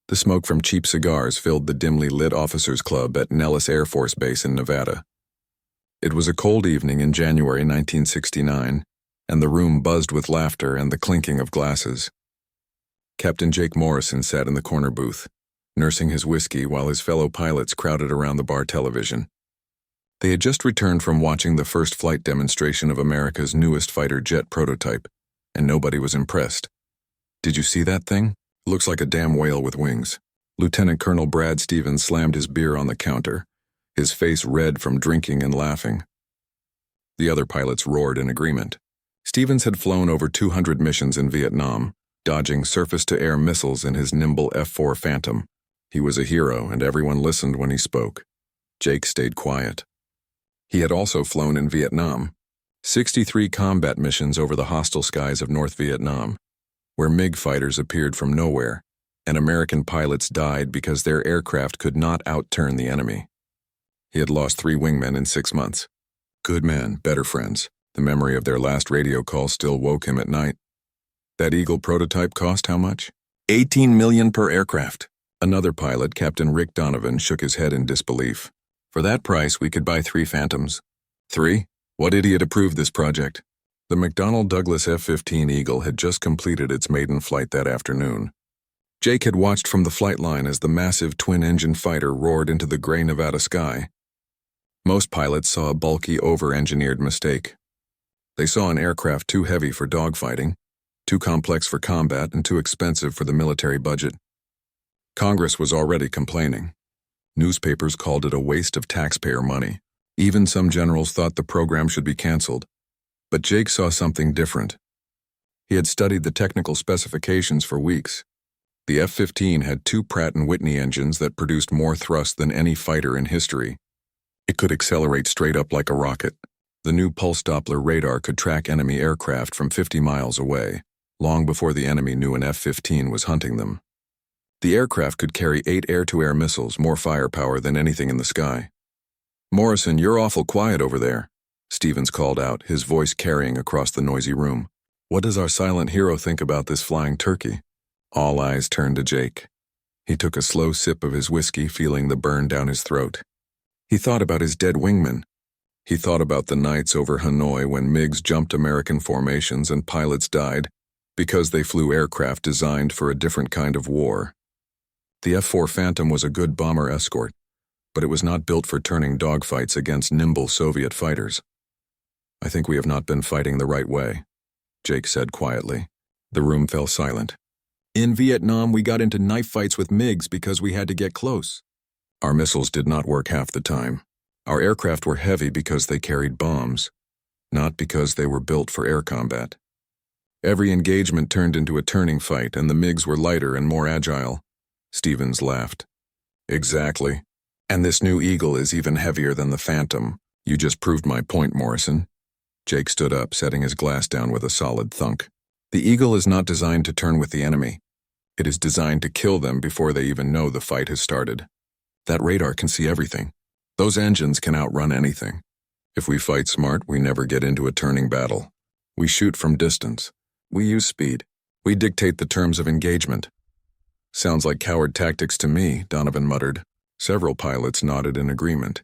The smoke from cheap cigars filled the dimly lit officers' club at Nellis Air Force Base in Nevada. It was a cold evening in January 1969, and the room buzzed with laughter and the clinking of glasses. Captain Jake Morrison sat in the corner booth, nursing his whiskey while his fellow pilots crowded around the bar television. They had just returned from watching the first flight demonstration of America's newest fighter jet prototype, and nobody was impressed. "Did you see that thing? Looks like a damn whale with wings." Lieutenant Colonel Brad Stevens slammed his beer on the counter, his face red from drinking and laughing. The other pilots roared in agreement. Stevens had flown over 200 missions in Vietnam, dodging surface-to-air missiles in his nimble F-4 Phantom. He was a hero, and everyone listened when he spoke. Jake stayed quiet. He had also flown in Vietnam, 63 combat missions over the hostile skies of North Vietnam, where MiG fighters appeared from nowhere, and American pilots died because their aircraft could not outturn the enemy. He had lost 3 wingmen in 6 months. Good men, better friends. The memory of their last radio call still woke him at night. That Eagle prototype cost how much? $18 million per aircraft. Another pilot, Captain Rick Donovan, shook his head in disbelief. For that price, we could buy 3 Phantoms. 3? What idiot approved this project? The McDonnell Douglas F-15 Eagle had just completed its maiden flight that afternoon. Jake had watched from the flight line as the massive twin-engine fighter roared into the gray Nevada sky. Most pilots saw a bulky, over-engineered mistake. They saw an aircraft too heavy for dogfighting, too complex for combat, and too expensive for the military budget. Congress was already complaining. Newspapers called it a waste of taxpayer money. Even some generals thought the program should be canceled. But Jake saw something different. He had studied the technical specifications for weeks. The F-15 had 2 Pratt & Whitney engines that produced more thrust than any fighter in history. It could accelerate straight up like a rocket. The new pulse Doppler radar could track enemy aircraft from 50 miles away, long before the enemy knew an F-15 was hunting them. The aircraft could carry 8 air-to-air missiles, more firepower than anything in the sky. "Morrison, you're awful quiet over there," Stevens called out, his voice carrying across the noisy room. "What does our silent hero think about this flying turkey?" All eyes turned to Jake. He took a slow sip of his whiskey, feeling the burn down his throat. He thought about his dead wingmen. He thought about the nights over Hanoi when MiGs jumped American formations and pilots died because they flew aircraft designed for a different kind of war. The F-4 Phantom was a good bomber escort, but it was not built for turning dogfights against nimble Soviet fighters. "I think we have not been fighting the right way," Jake said quietly. The room fell silent. "In Vietnam, we got into knife fights with MiGs because we had to get close. Our missiles did not work half the time. Our aircraft were heavy because they carried bombs, not because they were built for air combat. Every engagement turned into a turning fight, and the MiGs were lighter and more agile." Stevens laughed. "Exactly. And this new Eagle is even heavier than the Phantom. You just proved my point, Morrison." Jake stood up, setting his glass down with a solid thunk. "The Eagle is not designed to turn with the enemy. It is designed to kill them before they even know the fight has started. That radar can see everything. Those engines can outrun anything. If we fight smart, we never get into a turning battle. We shoot from distance. We use speed. We dictate the terms of engagement." "Sounds like coward tactics to me," Donovan muttered. Several pilots nodded in agreement.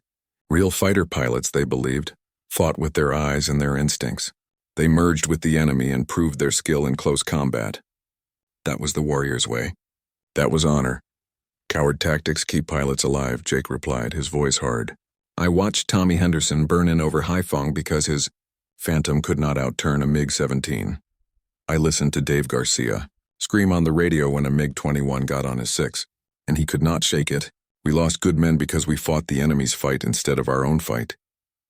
Real fighter pilots, they believed, fought with their eyes and their instincts. They merged with the enemy and proved their skill in close combat. That was the warrior's way. That was honor. "Coward tactics keep pilots alive," Jake replied, his voice hard. "I watched Tommy Henderson burn in over Haiphong because his Phantom could not outturn a MiG-17. I listened to Dave Garcia scream on the radio when a MiG-21 got on his 6, and he could not shake it. We lost good men because we fought the enemy's fight instead of our own fight."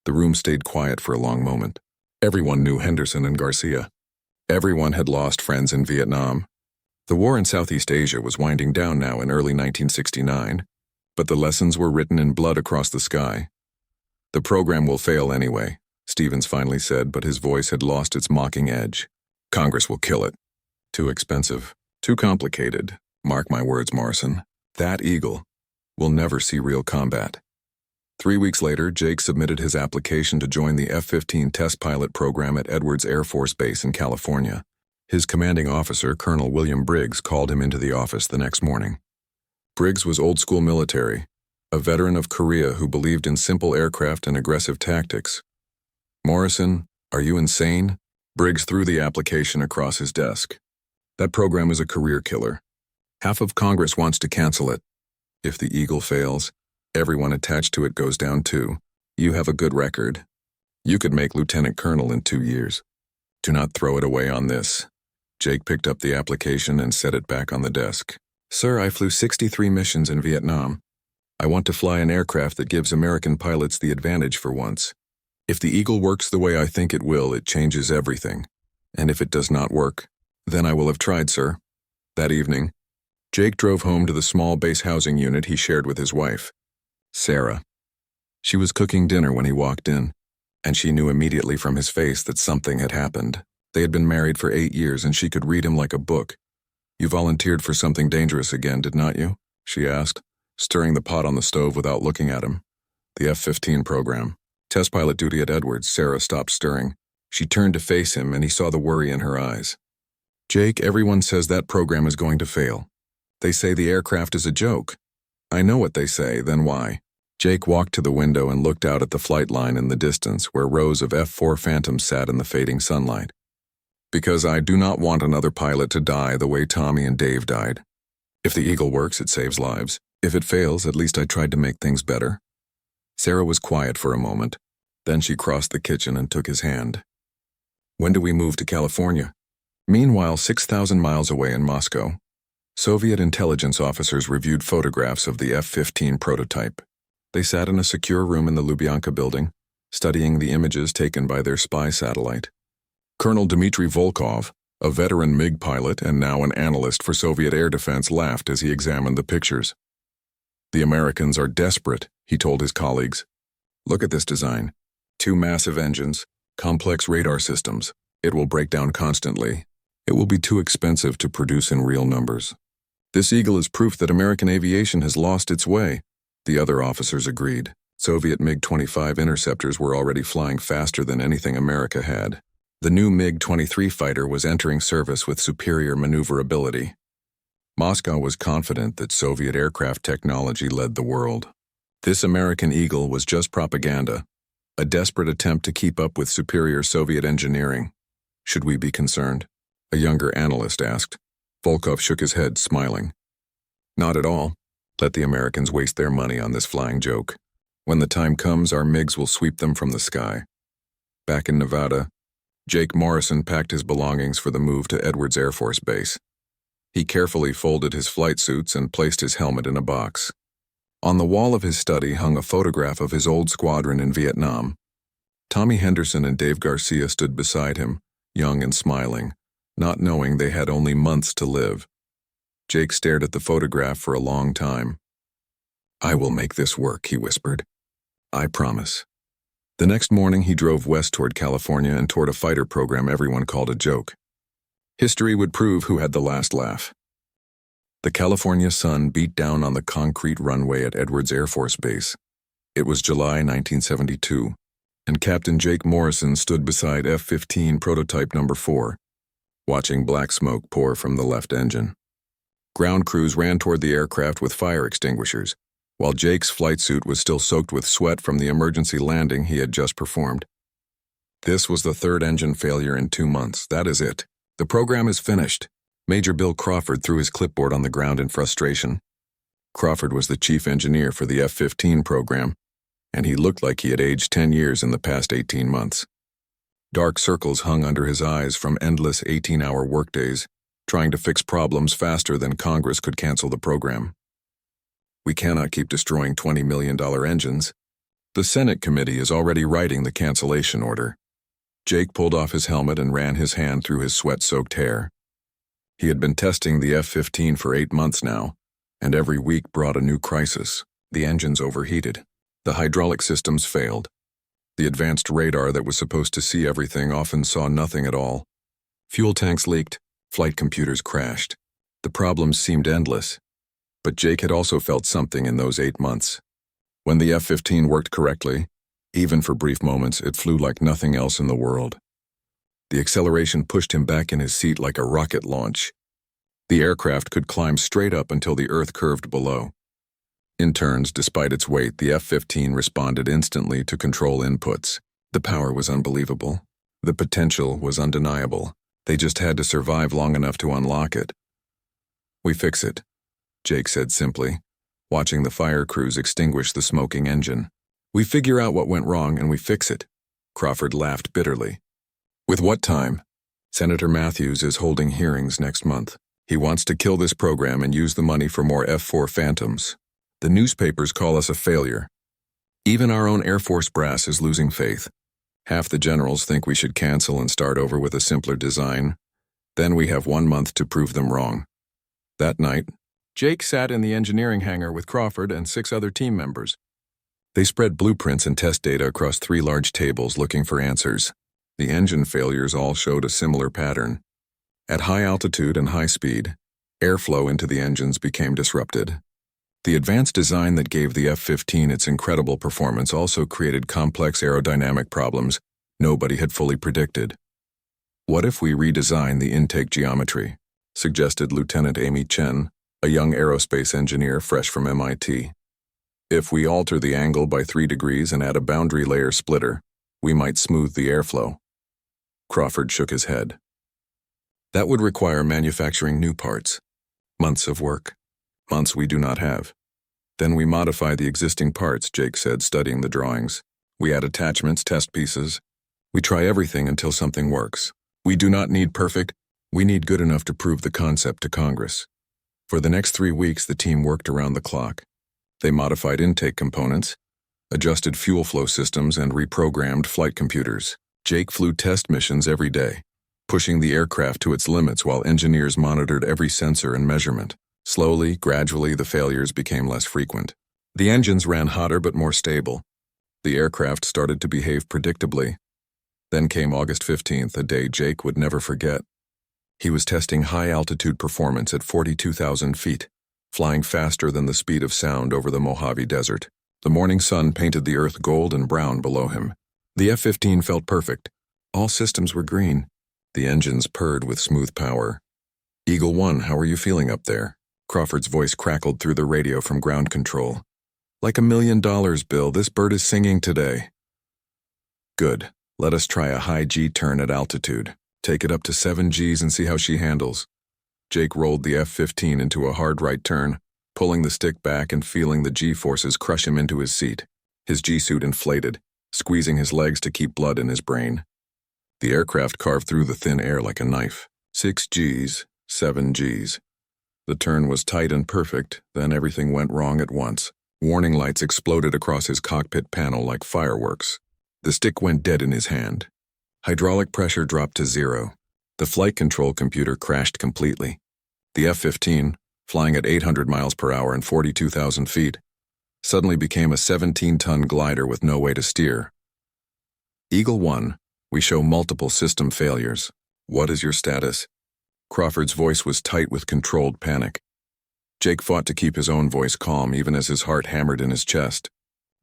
The room stayed quiet for a long moment. Everyone knew Henderson and Garcia. Everyone had lost friends in Vietnam. The war in Southeast Asia was winding down now in early 1969, but the lessons were written in blood across the sky. "The program will fail anyway," Stevens finally said, but his voice had lost its mocking edge. "Congress will kill it. Too expensive, too complicated. Mark my words, Morrison. That Eagle will never see real combat." 3 weeks later, Jake submitted his application to join the F-15 test pilot program at Edwards Air Force Base in California. His commanding officer, Colonel William Briggs, called him into the office the next morning. Briggs was old-school military, a veteran of Korea who believed in simple aircraft and aggressive tactics. Morrison, are you insane? Briggs threw the application across his desk. That program is a career killer. Half of Congress wants to cancel it. If the Eagle fails, everyone attached to it goes down too. You have a good record. You could make lieutenant colonel in 2 years. Do not throw it away on this. Jake picked up the application and set it back on the desk. Sir, I flew 63 missions in Vietnam. I want to fly an aircraft that gives American pilots the advantage for once. If the Eagle works the way I think it will, it changes everything. And if it does not work, then I will have tried, sir. That evening, Jake drove home to the small base housing unit he shared with his wife, Sarah. She was cooking dinner when he walked in, and she knew immediately from his face that something had happened. They had been married for 8 years, and she could read him like a book. You volunteered for something dangerous again, did not you? She asked, stirring the pot on the stove without looking at him. The F-15 program. Test pilot duty at Edwards. Sarah stopped stirring. She turned to face him, and he saw the worry in her eyes. Jake, everyone says that program is going to fail. They say the aircraft is a joke. I know what they say, then why? Jake walked to the window and looked out at the flight line in the distance where rows of F-4 Phantoms sat in the fading sunlight. Because I do not want another pilot to die the way Tommy and Dave died. If the Eagle works, it saves lives. If it fails, at least I tried to make things better. Sarah was quiet for a moment. Then she crossed the kitchen and took his hand. When do we move to California? Meanwhile, 6,000 miles away in Moscow, Soviet intelligence officers reviewed photographs of the F-15 prototype. They sat in a secure room in the Lubyanka building, studying the images taken by their spy satellite. Colonel Dmitry Volkov, a veteran MiG pilot and now an analyst for Soviet air defense, laughed as he examined the pictures. The Americans are desperate, he told his colleagues. Look at this design. 2 massive engines, complex radar systems. It will break down constantly. It will be too expensive to produce in real numbers. This Eagle is proof that American aviation has lost its way. The other officers agreed. Soviet MiG-25 interceptors were already flying faster than anything America had. The new MiG-23 fighter was entering service with superior maneuverability. Moscow was confident that Soviet aircraft technology led the world. This American Eagle was just propaganda, a desperate attempt to keep up with superior Soviet engineering. Should we be concerned? A younger analyst asked. Volkov shook his head, smiling. Not at all. Let the Americans waste their money on this flying joke. When the time comes, our MiGs will sweep them from the sky. Back in Nevada, Jake Morrison packed his belongings for the move to Edwards Air Force Base. He carefully folded his flight suits and placed his helmet in a box. On the wall of his study hung a photograph of his old squadron in Vietnam. Tommy Henderson and Dave Garcia stood beside him, young and smiling, not knowing they had only months to live. Jake stared at the photograph for a long time. I will make this work, he whispered. I promise. The next morning he drove west toward California and toward a fighter program everyone called a joke. History would prove who had the last laugh. The California sun beat down on the concrete runway at Edwards Air Force Base. It was July 1972, and Captain Jake Morrison stood beside F-15 prototype number 4, watching black smoke pour from the left engine. Ground crews ran toward the aircraft with fire extinguishers, while Jake's flight suit was still soaked with sweat from the emergency landing he had just performed. This was the 3rd engine failure in 2 months. That is it. The program is finished. Major Bill Crawford threw his clipboard on the ground in frustration. Crawford was the chief engineer for the F-15 program, and he looked like he had aged 10 years in the past 18 months. Dark circles hung under his eyes from endless 18-hour workdays, trying to fix problems faster than Congress could cancel the program. We cannot keep destroying $20 million engines. The Senate committee is already writing the cancellation order. Jake pulled off his helmet and ran his hand through his sweat-soaked hair. He had been testing the F-15 for 8 months now, and every week brought a new crisis. The engines overheated. The hydraulic systems failed. The advanced radar that was supposed to see everything often saw nothing at all. Fuel tanks leaked. Flight computers crashed. The problems seemed endless. But Jake had also felt something in those 8 months. When the F-15 worked correctly, even for brief moments, it flew like nothing else in the world. The acceleration pushed him back in his seat like a rocket launch. The aircraft could climb straight up until the Earth curved below. In turns, despite its weight, the F-15 responded instantly to control inputs. The power was unbelievable. The potential was undeniable. They just had to survive long enough to unlock it. "We fix it," Jake said simply, watching the fire crews extinguish the smoking engine. "We figure out what went wrong and we fix it." Crawford laughed bitterly. "With what time?" "Senator Matthews is holding hearings next month. He wants to kill this program and use the money for more F-4 Phantoms. The newspapers call us a failure. Even our own Air Force brass is losing faith. Half the generals think we should cancel and start over with a simpler design. Then we have 1 month to prove them wrong." That night, Jake sat in the engineering hangar with Crawford and 6 other team members. They spread blueprints and test data across 3 large tables looking for answers. The engine failures all showed a similar pattern. At high altitude and high speed, airflow into the engines became disrupted. The advanced design that gave the F-15 its incredible performance also created complex aerodynamic problems nobody had fully predicted. "What if we redesign the intake geometry?" suggested Lieutenant Amy Chen, a young aerospace engineer fresh from MIT. "If we alter the angle by 3 degrees and add a boundary layer splitter, we might smooth the airflow." Crawford shook his head. "That would require manufacturing new parts. Months of work. Months we do not have." "Then we modify the existing parts," Jake said, studying the drawings. "We add attachments, test pieces. We try everything until something works. We do not need perfect. We need good enough to prove the concept to Congress." For the next 3 weeks, the team worked around the clock. They modified intake components, adjusted fuel flow systems, and reprogrammed flight computers. Jake flew test missions every day, pushing the aircraft to its limits while engineers monitored every sensor and measurement. Slowly, gradually, the failures became less frequent. The engines ran hotter but more stable. The aircraft started to behave predictably. Then came August 15th, a day Jake would never forget. He was testing high-altitude performance at 42,000 feet, flying faster than the speed of sound over the Mojave Desert. The morning sun painted the earth gold and brown below him. The F-15 felt perfect. All systems were green. The engines purred with smooth power. "Eagle 1, how are you feeling up there?" Crawford's voice crackled through the radio from ground control. "Like $1 million, Bill. This bird is singing today." "Good. Let us try a high G turn at altitude. Take it up to 7 Gs and see how she handles." Jake rolled the F-15 into a hard right turn, pulling the stick back and feeling the G-forces crush him into his seat. His G-suit inflated, squeezing his legs to keep blood in his brain. The aircraft carved through the thin air like a knife. 6 Gs, 7 Gs. The turn was tight and perfect, then everything went wrong at once. Warning lights exploded across his cockpit panel like fireworks. The stick went dead in his hand. Hydraulic pressure dropped to 0. The flight control computer crashed completely. The F-15, flying at 800 miles per hour and 42,000 feet, suddenly became a 17-ton glider with no way to steer. "Eagle 1, we show multiple system failures. What is your status?" Crawford's voice was tight with controlled panic. Jake fought to keep his own voice calm even as his heart hammered in his chest.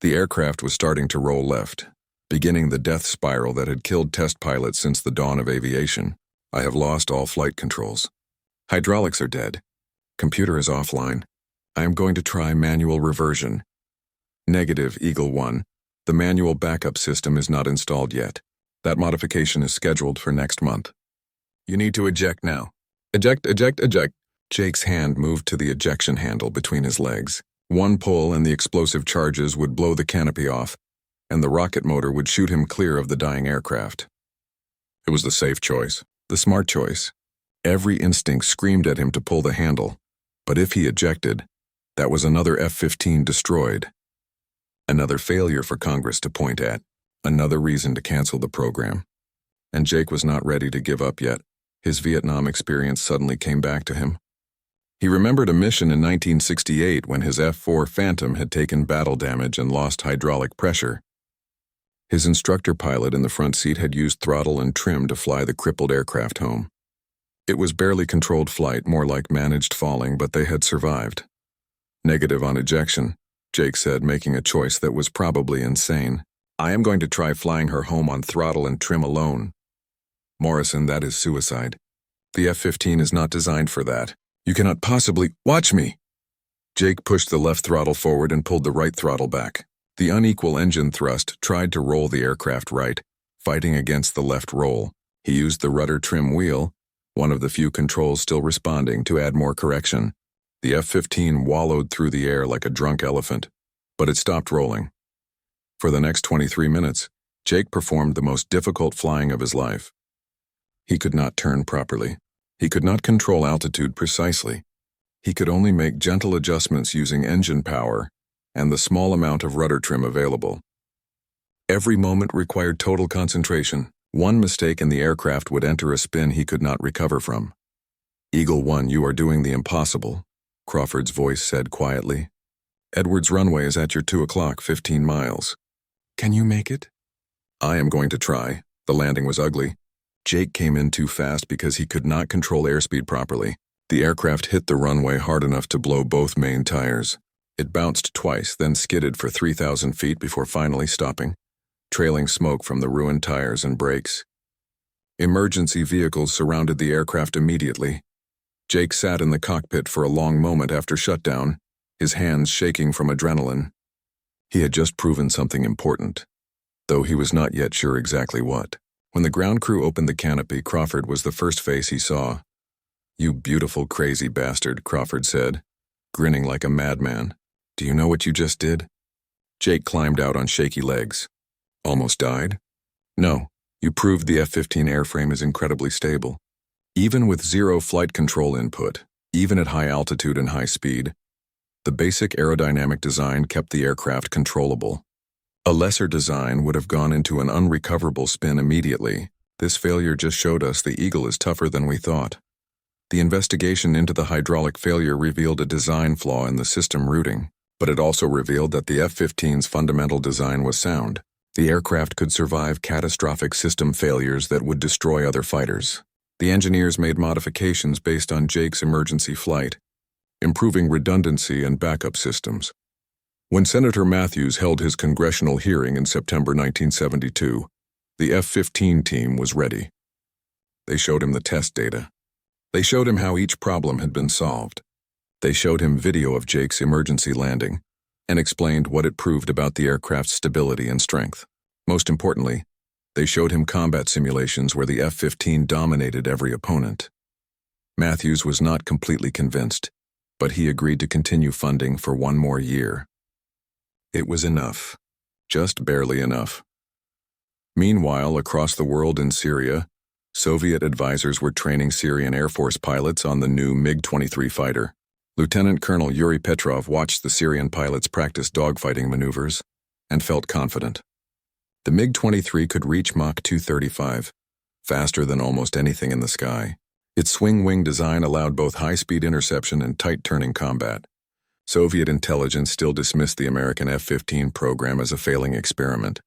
The aircraft was starting to roll left, beginning the death spiral that had killed test pilots since the dawn of aviation. "I have lost all flight controls. Hydraulics are dead. Computer is offline. I am going to try manual reversion." "Negative, Eagle 1. The manual backup system is not installed yet. That modification is scheduled for next month. You need to eject now. Eject, eject, eject." Jake's hand moved to the ejection handle between his legs. One pull and the explosive charges would blow the canopy off, and the rocket motor would shoot him clear of the dying aircraft. It was the safe choice, the smart choice. Every instinct screamed at him to pull the handle, but if he ejected, that was another F-15 destroyed. Another failure for Congress to point at, another reason to cancel the program. And Jake was not ready to give up yet. His Vietnam experience suddenly came back to him. He remembered a mission in 1968 when his F-4 Phantom had taken battle damage and lost hydraulic pressure. His instructor pilot in the front seat had used throttle and trim to fly the crippled aircraft home. It was barely controlled flight, more like managed falling, but they had survived. Negative on ejection, Jake said, making a choice that was probably insane. "I am going to try flying her home on throttle and trim alone." "Morrison, that is suicide. The F-15 is not designed for that. You cannot possibly— Watch me! Jake pushed the left throttle forward and pulled the right throttle back. The unequal engine thrust tried to roll the aircraft right, fighting against the left roll. He used the rudder trim wheel, one of the few controls still responding, to add more correction. The F-15 wallowed through the air like a drunk elephant, but it stopped rolling. For the next 23 minutes, Jake performed the most difficult flying of his life. He could not turn properly. He could not control altitude precisely. He could only make gentle adjustments using engine power and the small amount of rudder trim available. Every moment required total concentration. One mistake and the aircraft would enter a spin he could not recover from. "Eagle 1, you are doing the impossible," Crawford's voice said quietly. "Edwards runway is at your 2 o'clock, 15 miles. Can you make it?" "I am going to try." The landing was ugly. Jake came in too fast because he could not control airspeed properly. The aircraft hit the runway hard enough to blow both main tires. It bounced twice, then skidded for 3,000 feet before finally stopping, trailing smoke from the ruined tires and brakes. Emergency vehicles surrounded the aircraft immediately. Jake sat in the cockpit for a long moment after shutdown, his hands shaking from adrenaline. He had just proven something important, though he was not yet sure exactly what. When the ground crew opened the canopy, Crawford was the first face he saw. "You beautiful, crazy bastard," Crawford said, grinning like a madman. "Do you know what you just did?" Jake climbed out on shaky legs. "Almost died?" "No, you proved the F-15 airframe is incredibly stable. Even with zero flight control input, even at high altitude and high speed, the basic aerodynamic design kept the aircraft controllable. A lesser design would have gone into an unrecoverable spin immediately. This failure just showed us the Eagle is tougher than we thought." The investigation into the hydraulic failure revealed a design flaw in the system routing, but it also revealed that the F-15's fundamental design was sound. The aircraft could survive catastrophic system failures that would destroy other fighters. The engineers made modifications based on Jake's emergency flight, improving redundancy and backup systems. When Senator Matthews held his congressional hearing in September 1972, the F-15 team was ready. They showed him the test data. They showed him how each problem had been solved. They showed him video of Jake's emergency landing and explained what it proved about the aircraft's stability and strength. Most importantly, they showed him combat simulations where the F-15 dominated every opponent. Matthews was not completely convinced, but he agreed to continue funding for one more year. It was enough, just barely enough. Meanwhile, across the world in Syria, Soviet advisors were training Syrian Air Force pilots on the new MiG-23 fighter. Lieutenant Colonel Yuri Petrov watched the Syrian pilots practice dogfighting maneuvers and felt confident. The MiG-23 could reach Mach 235, faster than almost anything in the sky. Its swing-wing design allowed both high-speed interception and tight-turning combat. Soviet intelligence still dismissed the American F-15 program as a failing experiment.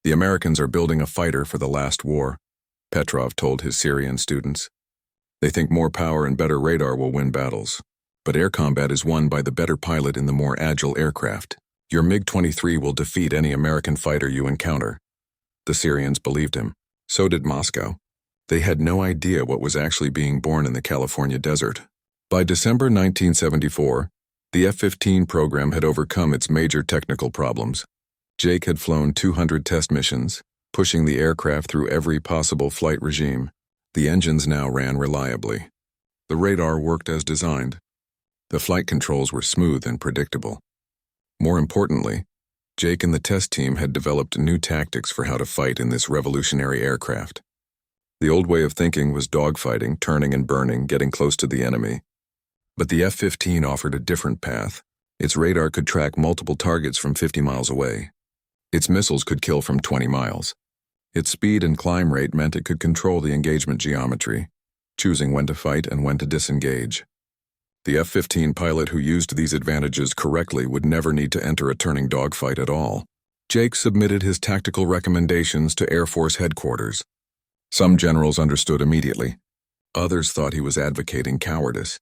"The Americans are building a fighter for the last war," Petrov told his Syrian students. "They think more power and better radar will win battles. But air combat is won by the better pilot in the more agile aircraft. Your MiG-23 will defeat any American fighter you encounter." The Syrians believed him. So did Moscow. They had no idea what was actually being born in the California desert. By December 1974, the F-15 program had overcome its major technical problems. Jake had flown 200 test missions, pushing the aircraft through every possible flight regime. The engines now ran reliably. The radar worked as designed. The flight controls were smooth and predictable. More importantly, Jake and the test team had developed new tactics for how to fight in this revolutionary aircraft. The old way of thinking was dogfighting, turning and burning, getting close to the enemy. But the F-15 offered a different path. Its radar could track multiple targets from 50 miles away. Its missiles could kill from 20 miles. Its speed and climb rate meant it could control the engagement geometry, choosing when to fight and when to disengage. The F-15 pilot who used these advantages correctly would never need to enter a turning dogfight at all. Jake submitted his tactical recommendations to Air Force headquarters. Some generals understood immediately. Others thought he was advocating cowardice.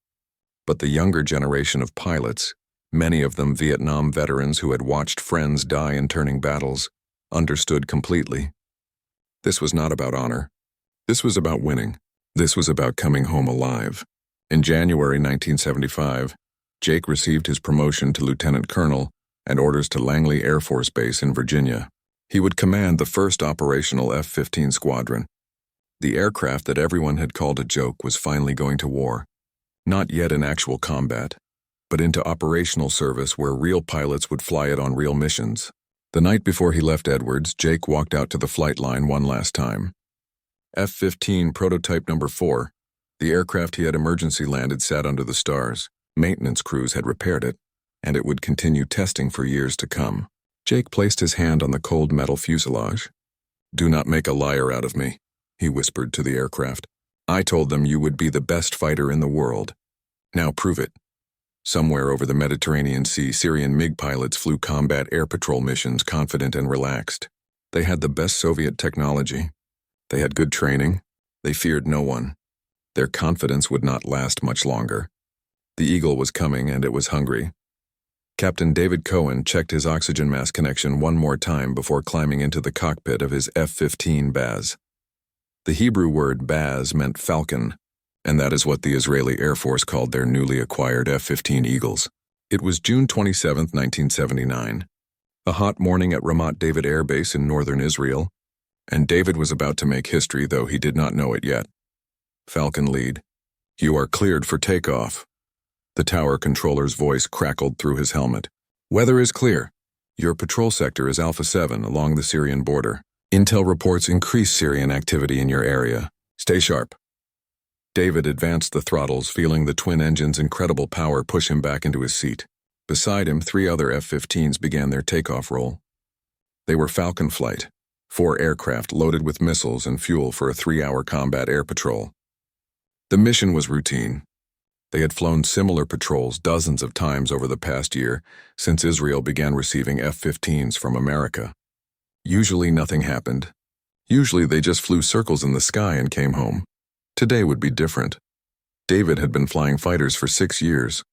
But the younger generation of pilots, many of them Vietnam veterans who had watched friends die in turning battles, understood completely. This was not about honor. This was about winning. This was about coming home alive. In January 1975, Jake received his promotion to lieutenant colonel and orders to Langley Air Force Base in Virginia. He would command the first operational F-15 squadron. The aircraft that everyone had called a joke was finally going to war. Not yet in actual combat, but into operational service where real pilots would fly it on real missions. The night before he left Edwards, Jake walked out to the flight line one last time. F-15 prototype number 4, the aircraft he had emergency landed, sat under the stars. Maintenance crews had repaired it, and it would continue testing for years to come. Jake placed his hand on the cold metal fuselage. "Do not make a liar out of me," he whispered to the aircraft. "I told them you would be the best fighter in the world. Now prove it." Somewhere over the Mediterranean Sea, Syrian MiG pilots flew combat air patrol missions confident and relaxed. They had the best Soviet technology. They had good training. They feared no one. Their confidence would not last much longer. The Eagle was coming, and it was hungry. Captain David Cohen checked his oxygen mask connection one more time before climbing into the cockpit of his F-15 Baz. The Hebrew word Baz meant falcon, and that is what the Israeli Air Force called their newly acquired F-15 Eagles. It was June 27, 1979, a hot morning at Ramat David Air Base in northern Israel, and David was about to make history, though he did not know it yet. Falcon lead. "You are cleared for takeoff." The tower controller's voice crackled through his helmet. "Weather is clear. Your patrol sector is Alpha 7 along the Syrian border. Intel reports increased Syrian activity in your area. Stay sharp." David advanced the throttles, feeling the twin engines' incredible power push him back into his seat. Beside him, 3 other F-15s began their takeoff roll. They were Falcon flight, 4 aircraft loaded with missiles and fuel for a 3-hour combat air patrol. The mission was routine. They had flown similar patrols dozens of times over the past year since Israel began receiving F-15s from America. Usually nothing happened. Usually they just flew circles in the sky and came home. Today would be different. David had been flying fighters for 6 years.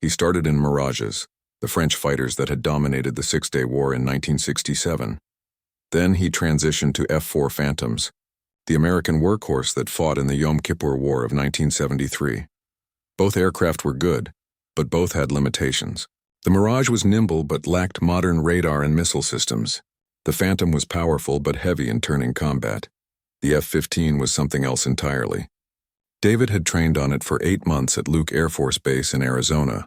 He started in Mirages, the French fighters that had dominated the Six-Day War in 1967. Then he transitioned to F-4 Phantoms, the American workhorse that fought in the Yom Kippur War of 1973. Both aircraft were good, but both had limitations. The Mirage was nimble but lacked modern radar and missile systems. The Phantom was powerful but heavy in turning combat. The F-15 was something else entirely. David had trained on it for 8 months at Luke Air Force Base in Arizona,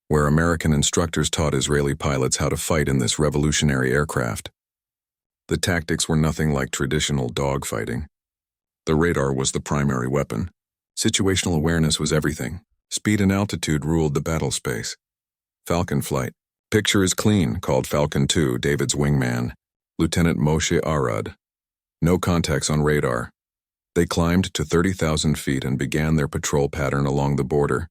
where American instructors taught Israeli pilots how to fight in this revolutionary aircraft. The tactics were nothing like traditional dogfighting. The radar was the primary weapon. Situational awareness was everything. Speed and altitude ruled the battle space. Falcon flight. "Picture is clean," called Falcon 2, David's wingman, Lieutenant Moshe Arad. No contacts on radar. They climbed to 30,000 feet and began their patrol pattern along the border.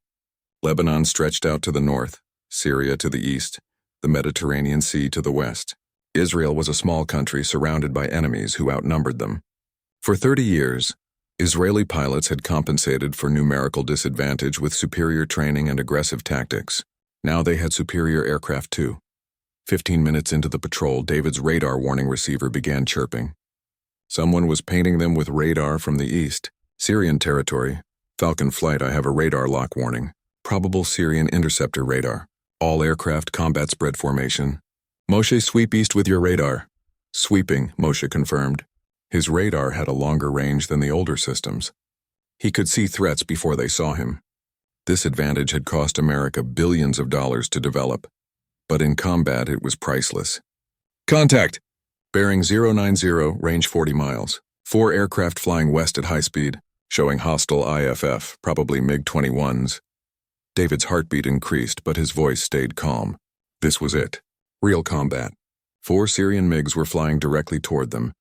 Lebanon stretched out to the north, Syria to the east, the Mediterranean Sea to the west. Israel was a small country surrounded by enemies who outnumbered them. For 30 years, Israeli pilots had compensated for numerical disadvantage with superior training and aggressive tactics. Now they had superior aircraft too. 15 minutes into the patrol, David's radar warning receiver began chirping. Someone was painting them with radar from the east. "Syrian territory. Falcon flight, I have a radar lock warning. Probable Syrian interceptor radar. All aircraft combat spread formation. Moshe, sweep east with your radar." "Sweeping," Moshe confirmed. His radar had a longer range than the older systems. He could see threats before they saw him. This advantage had cost America billions of dollars to develop, but in combat it was priceless. "Contact! Bearing 090, range 40 miles. 4 aircraft flying west at high speed, showing hostile IFF, probably MiG-21s. David's heartbeat increased, but his voice stayed calm. This was it. Real combat. 4 Syrian MiGs were flying directly toward them,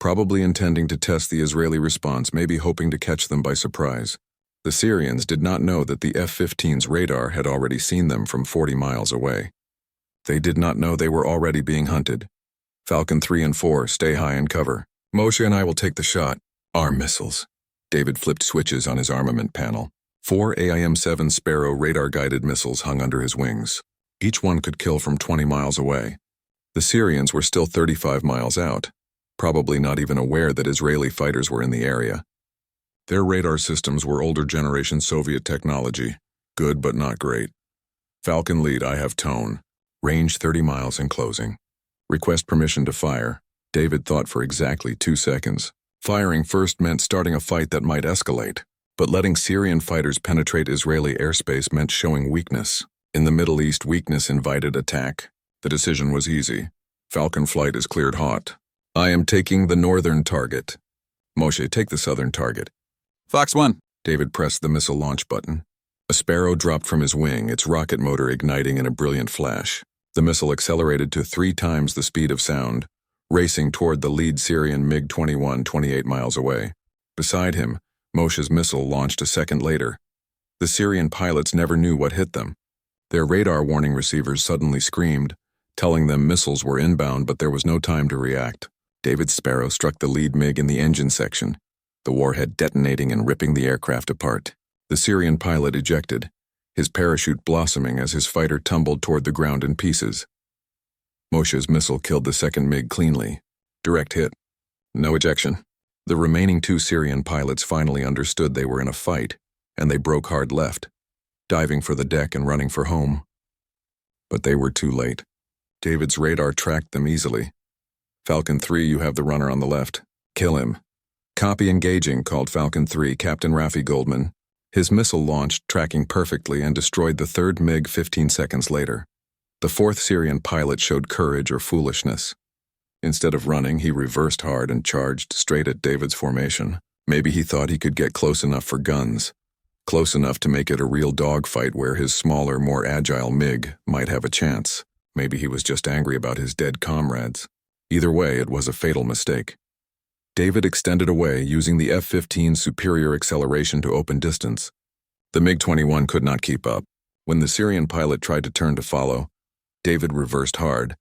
probably intending to test the Israeli response, maybe hoping to catch them by surprise. The Syrians did not know that the F-15's radar had already seen them from 40 miles away. They did not know they were already being hunted. "Falcon 3 and 4, stay high and cover. Moshe and I will take the shot. Arm missiles." David flipped switches on his armament panel. 4 AIM-7 Sparrow radar-guided missiles hung under his wings. Each one could kill from 20 miles away. The Syrians were still 35 miles out, probably not even aware that Israeli fighters were in the area. Their radar systems were older generation Soviet technology. Good but not great. Falcon lead, I have tone. Range 30 miles in closing. Request permission to fire. David thought for exactly 2 seconds. Firing first meant starting a fight that might escalate, but letting Syrian fighters penetrate Israeli airspace meant showing weakness. In the Middle East, weakness invited attack. The decision was easy. Falcon flight is cleared hot. I am taking the northern target. Moshe, take the southern target. Fox 1. David pressed the missile launch button. A sparrow dropped from his wing, its rocket motor igniting in a brilliant flash. The missile accelerated to 3 times the speed of sound, racing toward the lead Syrian MiG-21 28 miles away. Beside him, Moshe's missile launched a second later. The Syrian pilots never knew what hit them. Their radar warning receivers suddenly screamed, telling them missiles were inbound, but there was no time to react. David's Sparrow struck the lead MiG in the engine section, the warhead detonating and ripping the aircraft apart. The Syrian pilot ejected, his parachute blossoming as his fighter tumbled toward the ground in pieces. Moshe's missile killed the second MiG cleanly. Direct hit. No ejection. The remaining 2 Syrian pilots finally understood they were in a fight, and they broke hard left, diving for the deck and running for home. But they were too late. David's radar tracked them easily. Falcon 3, you have the runner on the left. Kill him. Copy engaging, called Falcon 3 Captain Rafi Goldman. His missile launched, tracking perfectly, and destroyed the third MiG 15 seconds later. The 4th Syrian pilot showed courage or foolishness. Instead of running, he reversed hard and charged straight at David's formation. Maybe he thought he could get close enough for guns, close enough to make it a real dogfight where his smaller, more agile MiG might have a chance. Maybe he was just angry about his dead comrades. Either way, it was a fatal mistake. David extended away, using the F-15's superior acceleration to open distance. The MiG-21 could not keep up. When the Syrian pilot tried to turn to follow, David reversed hard,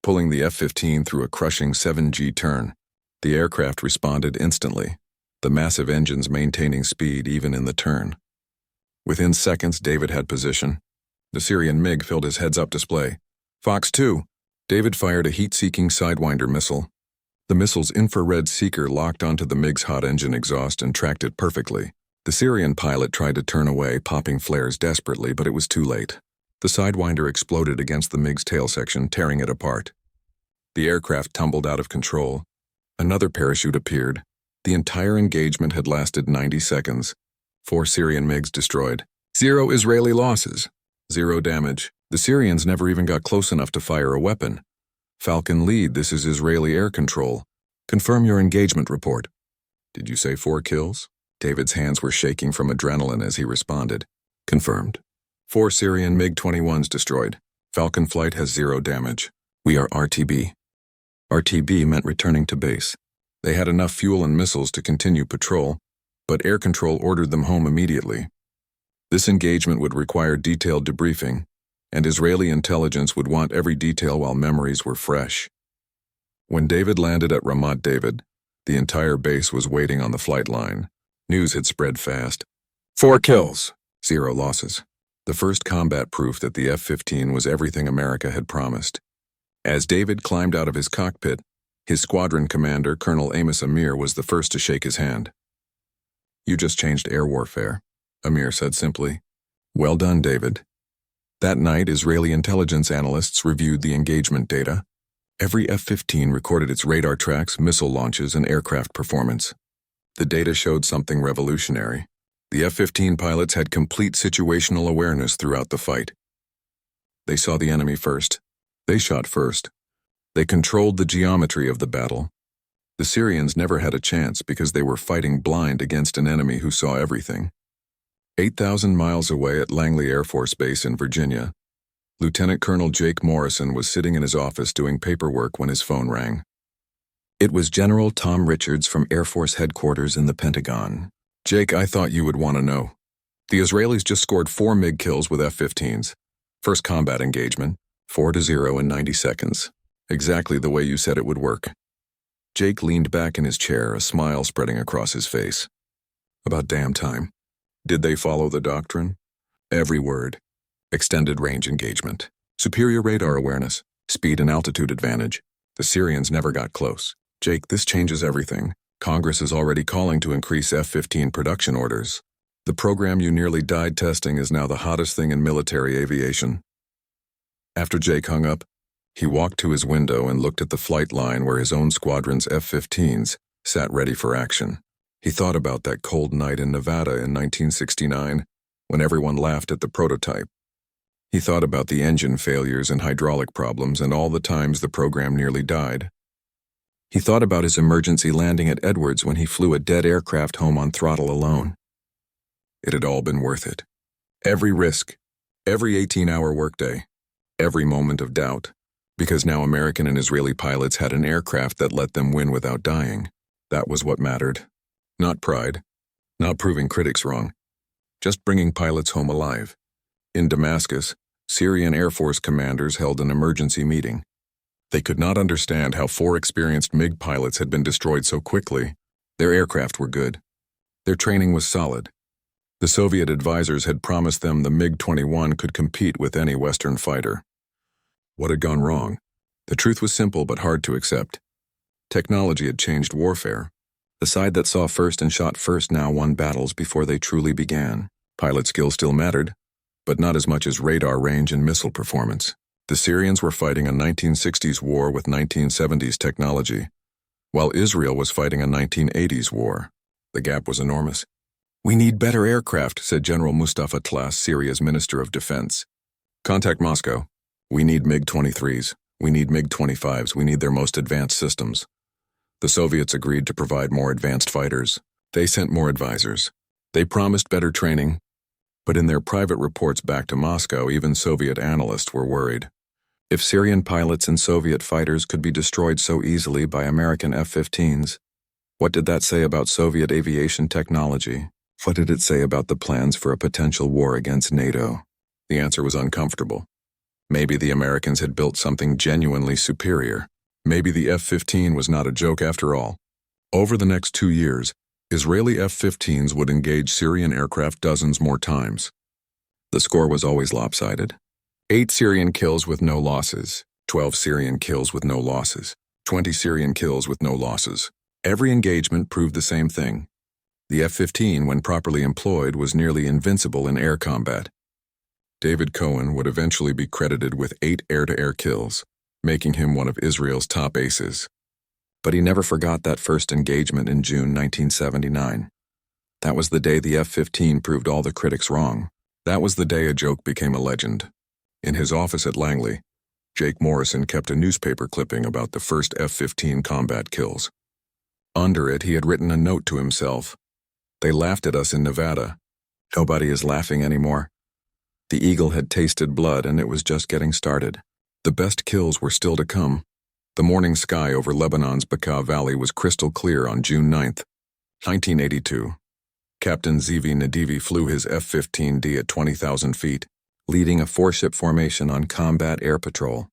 pulling the F-15 through a crushing 7G turn. The aircraft responded instantly, the massive engines maintaining speed even in the turn. Within seconds, David had position. The Syrian MiG filled his heads-up display. Fox 2. David fired a heat-seeking Sidewinder missile. The missile's infrared seeker locked onto the MiG's hot engine exhaust and tracked it perfectly. The Syrian pilot tried to turn away, popping flares desperately, but it was too late. The Sidewinder exploded against the MiG's tail section, tearing it apart. The aircraft tumbled out of control. Another parachute appeared. The entire engagement had lasted 90 seconds. 4 Syrian MiGs destroyed. 0 Israeli losses. 0 damage. The Syrians never even got close enough to fire a weapon. Falcon lead, this is Israeli air control. Confirm your engagement report. Did you say 4 kills? David's hands were shaking from adrenaline as he responded. Confirmed. 4 Syrian MiG-21s destroyed. Falcon flight has 0 damage. We are RTB. RTB meant returning to base. They had enough fuel and missiles to continue patrol, but air control ordered them home immediately. This engagement would require detailed debriefing, and Israeli intelligence would want every detail while memories were fresh. When David landed at Ramat David, the entire base was waiting on the flight line. News had spread fast. 4 kills, 0 losses. The first combat proof that the F-15 was everything America had promised. As David climbed out of his cockpit, his squadron commander, Colonel Amos Amir, was the first to shake his hand. You just changed air warfare, Amir said simply. Well done, David. That night, Israeli intelligence analysts reviewed the engagement data. Every F-15 recorded its radar tracks, missile launches, and aircraft performance. The data showed something revolutionary. The F-15 pilots had complete situational awareness throughout the fight. They saw the enemy first. They shot first. They controlled the geometry of the battle. The Syrians never had a chance because they were fighting blind against an enemy who saw everything. 8,000 miles away at Langley Air Force Base in Virginia, Lieutenant Colonel Jake Morrison was sitting in his office doing paperwork when his phone rang. It was General Tom Richards from Air Force Headquarters in the Pentagon. Jake, I thought you would want to know. The Israelis just scored 4 MiG kills with F-15s. First combat engagement, 4-0 in 90 seconds. Exactly the way you said it would work. Jake leaned back in his chair, a smile spreading across his face. About damn time. Did they follow the doctrine? Every word. Extended range engagement. Superior radar awareness. Speed and altitude advantage. The Syrians never got close. Jake, this changes everything. Congress is already calling to increase F-15 production orders. The program you nearly died testing is now the hottest thing in military aviation. After Jake hung up, he walked to his window and looked at the flight line where his own squadron's F-15s sat ready for action. He thought about that cold night in Nevada in 1969 when everyone laughed at the prototype. He thought about the engine failures and hydraulic problems and all the times the program nearly died. He thought about his emergency landing at Edwards when he flew a dead aircraft home on throttle alone. It had all been worth it. Every risk, every 18-hour workday, every moment of doubt, because now American and Israeli pilots had an aircraft that let them win without dying. That was what mattered. Not pride, not proving critics wrong, just bringing pilots home alive. In Damascus, Syrian Air Force commanders held an emergency meeting. They could not understand how 4 experienced MiG pilots had been destroyed so quickly. Their aircraft were good. Their training was solid. The Soviet advisors had promised them the MiG-21 could compete with any Western fighter. What had gone wrong? The truth was simple but hard to accept. Technology had changed warfare. The side that saw first and shot first now won battles before they truly began. Pilot skill still mattered, but not as much as radar range and missile performance. The Syrians were fighting a 1960s war with 1970s technology, while Israel was fighting a 1980s war. The gap was enormous. "We need better aircraft," said General Mustafa Tlass, Syria's Minister of Defense. "Contact Moscow. We need MiG-23s. We need MiG-25s. We need their most advanced systems." The Soviets agreed to provide more advanced fighters. They sent more advisors. They promised better training. But in their private reports back to Moscow, even Soviet analysts were worried. If Syrian pilots and Soviet fighters could be destroyed so easily by American F-15s, what did that say about Soviet aviation technology? What did it say about the plans for a potential war against NATO? The answer was uncomfortable. Maybe the Americans had built something genuinely superior. Maybe the F-15 was not a joke after all. Over the next 2 years, Israeli F-15s would engage Syrian aircraft dozens more times. The score was always lopsided. 8 Syrian kills with no losses, 12 Syrian kills with no losses, 20 Syrian kills with no losses. Every engagement proved the same thing. The F-15, when properly employed, was nearly invincible in air combat. David Cohen would eventually be credited with 8 air-to-air kills, making him one of Israel's top aces. But he never forgot that first engagement in June 1979. That was the day the F-15 proved all the critics wrong. That was the day a joke became a legend. In his office at Langley, Jake Morrison kept a newspaper clipping about the first F-15 combat kills. Under it, he had written a note to himself. "They laughed at us in Nevada. Nobody is laughing anymore." The eagle had tasted blood and it was just getting started. The best kills were still to come. The morning sky over Lebanon's Bekaa Valley was crystal clear on June 9, 1982. Captain Zivi Nadivi flew his F-15D at 20,000 feet, leading a 4-ship formation on combat air patrol.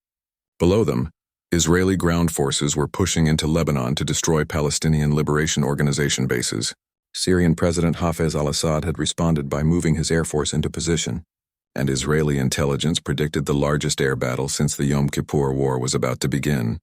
Below them, Israeli ground forces were pushing into Lebanon to destroy Palestinian Liberation Organization bases. Syrian President Hafez al-Assad had responded by moving his air force into position, and Israeli intelligence predicted the largest air battle since the Yom Kippur War was about to begin.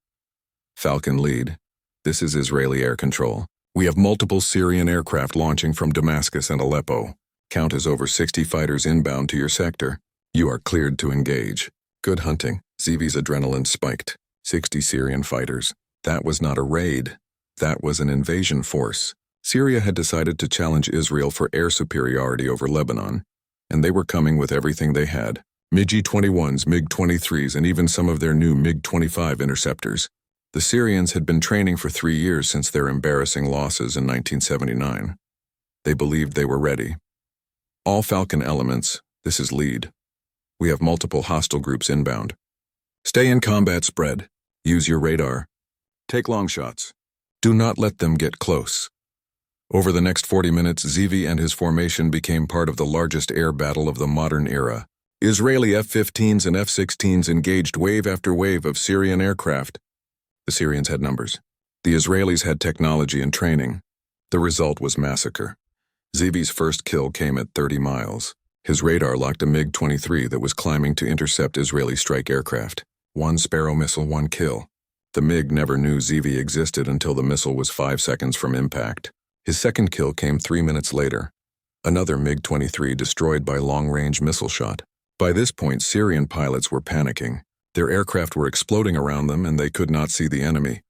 Falcon lead. This is Israeli air control. We have multiple Syrian aircraft launching from Damascus and Aleppo. Count as over 60 fighters inbound to your sector. You are cleared to engage. Good hunting. Zivi's adrenaline spiked. 60 Syrian fighters. That was not a raid. That was an invasion force. Syria had decided to challenge Israel for air superiority over Lebanon, and they were coming with everything they had. MiG-21s, MiG-23s, and even some of their new MiG-25 interceptors. The Syrians had been training for 3 years since their embarrassing losses in 1979. They believed they were ready. All Falcon elements, this is lead. We have multiple hostile groups inbound. Stay in combat spread. Use your radar. Take long shots. Do not let them get close. Over the next 40 minutes, Zivi and his formation became part of the largest air battle of the modern era. Israeli F-15s and F-16s engaged wave after wave of Syrian aircraft. The Syrians had numbers. The Israelis had technology and training. The result was massacre. Zivi's first kill came at 30 miles. His radar locked a MiG-23 that was climbing to intercept Israeli strike aircraft. 1 Sparrow missile, 1 kill. The MiG never knew ZV existed until the missile was 5 seconds from impact. His second kill came 3 minutes later. Another MiG-23 destroyed by long-range missile shot. By this point, Syrian pilots were panicking. Their aircraft were exploding around them and they could not see the enemy.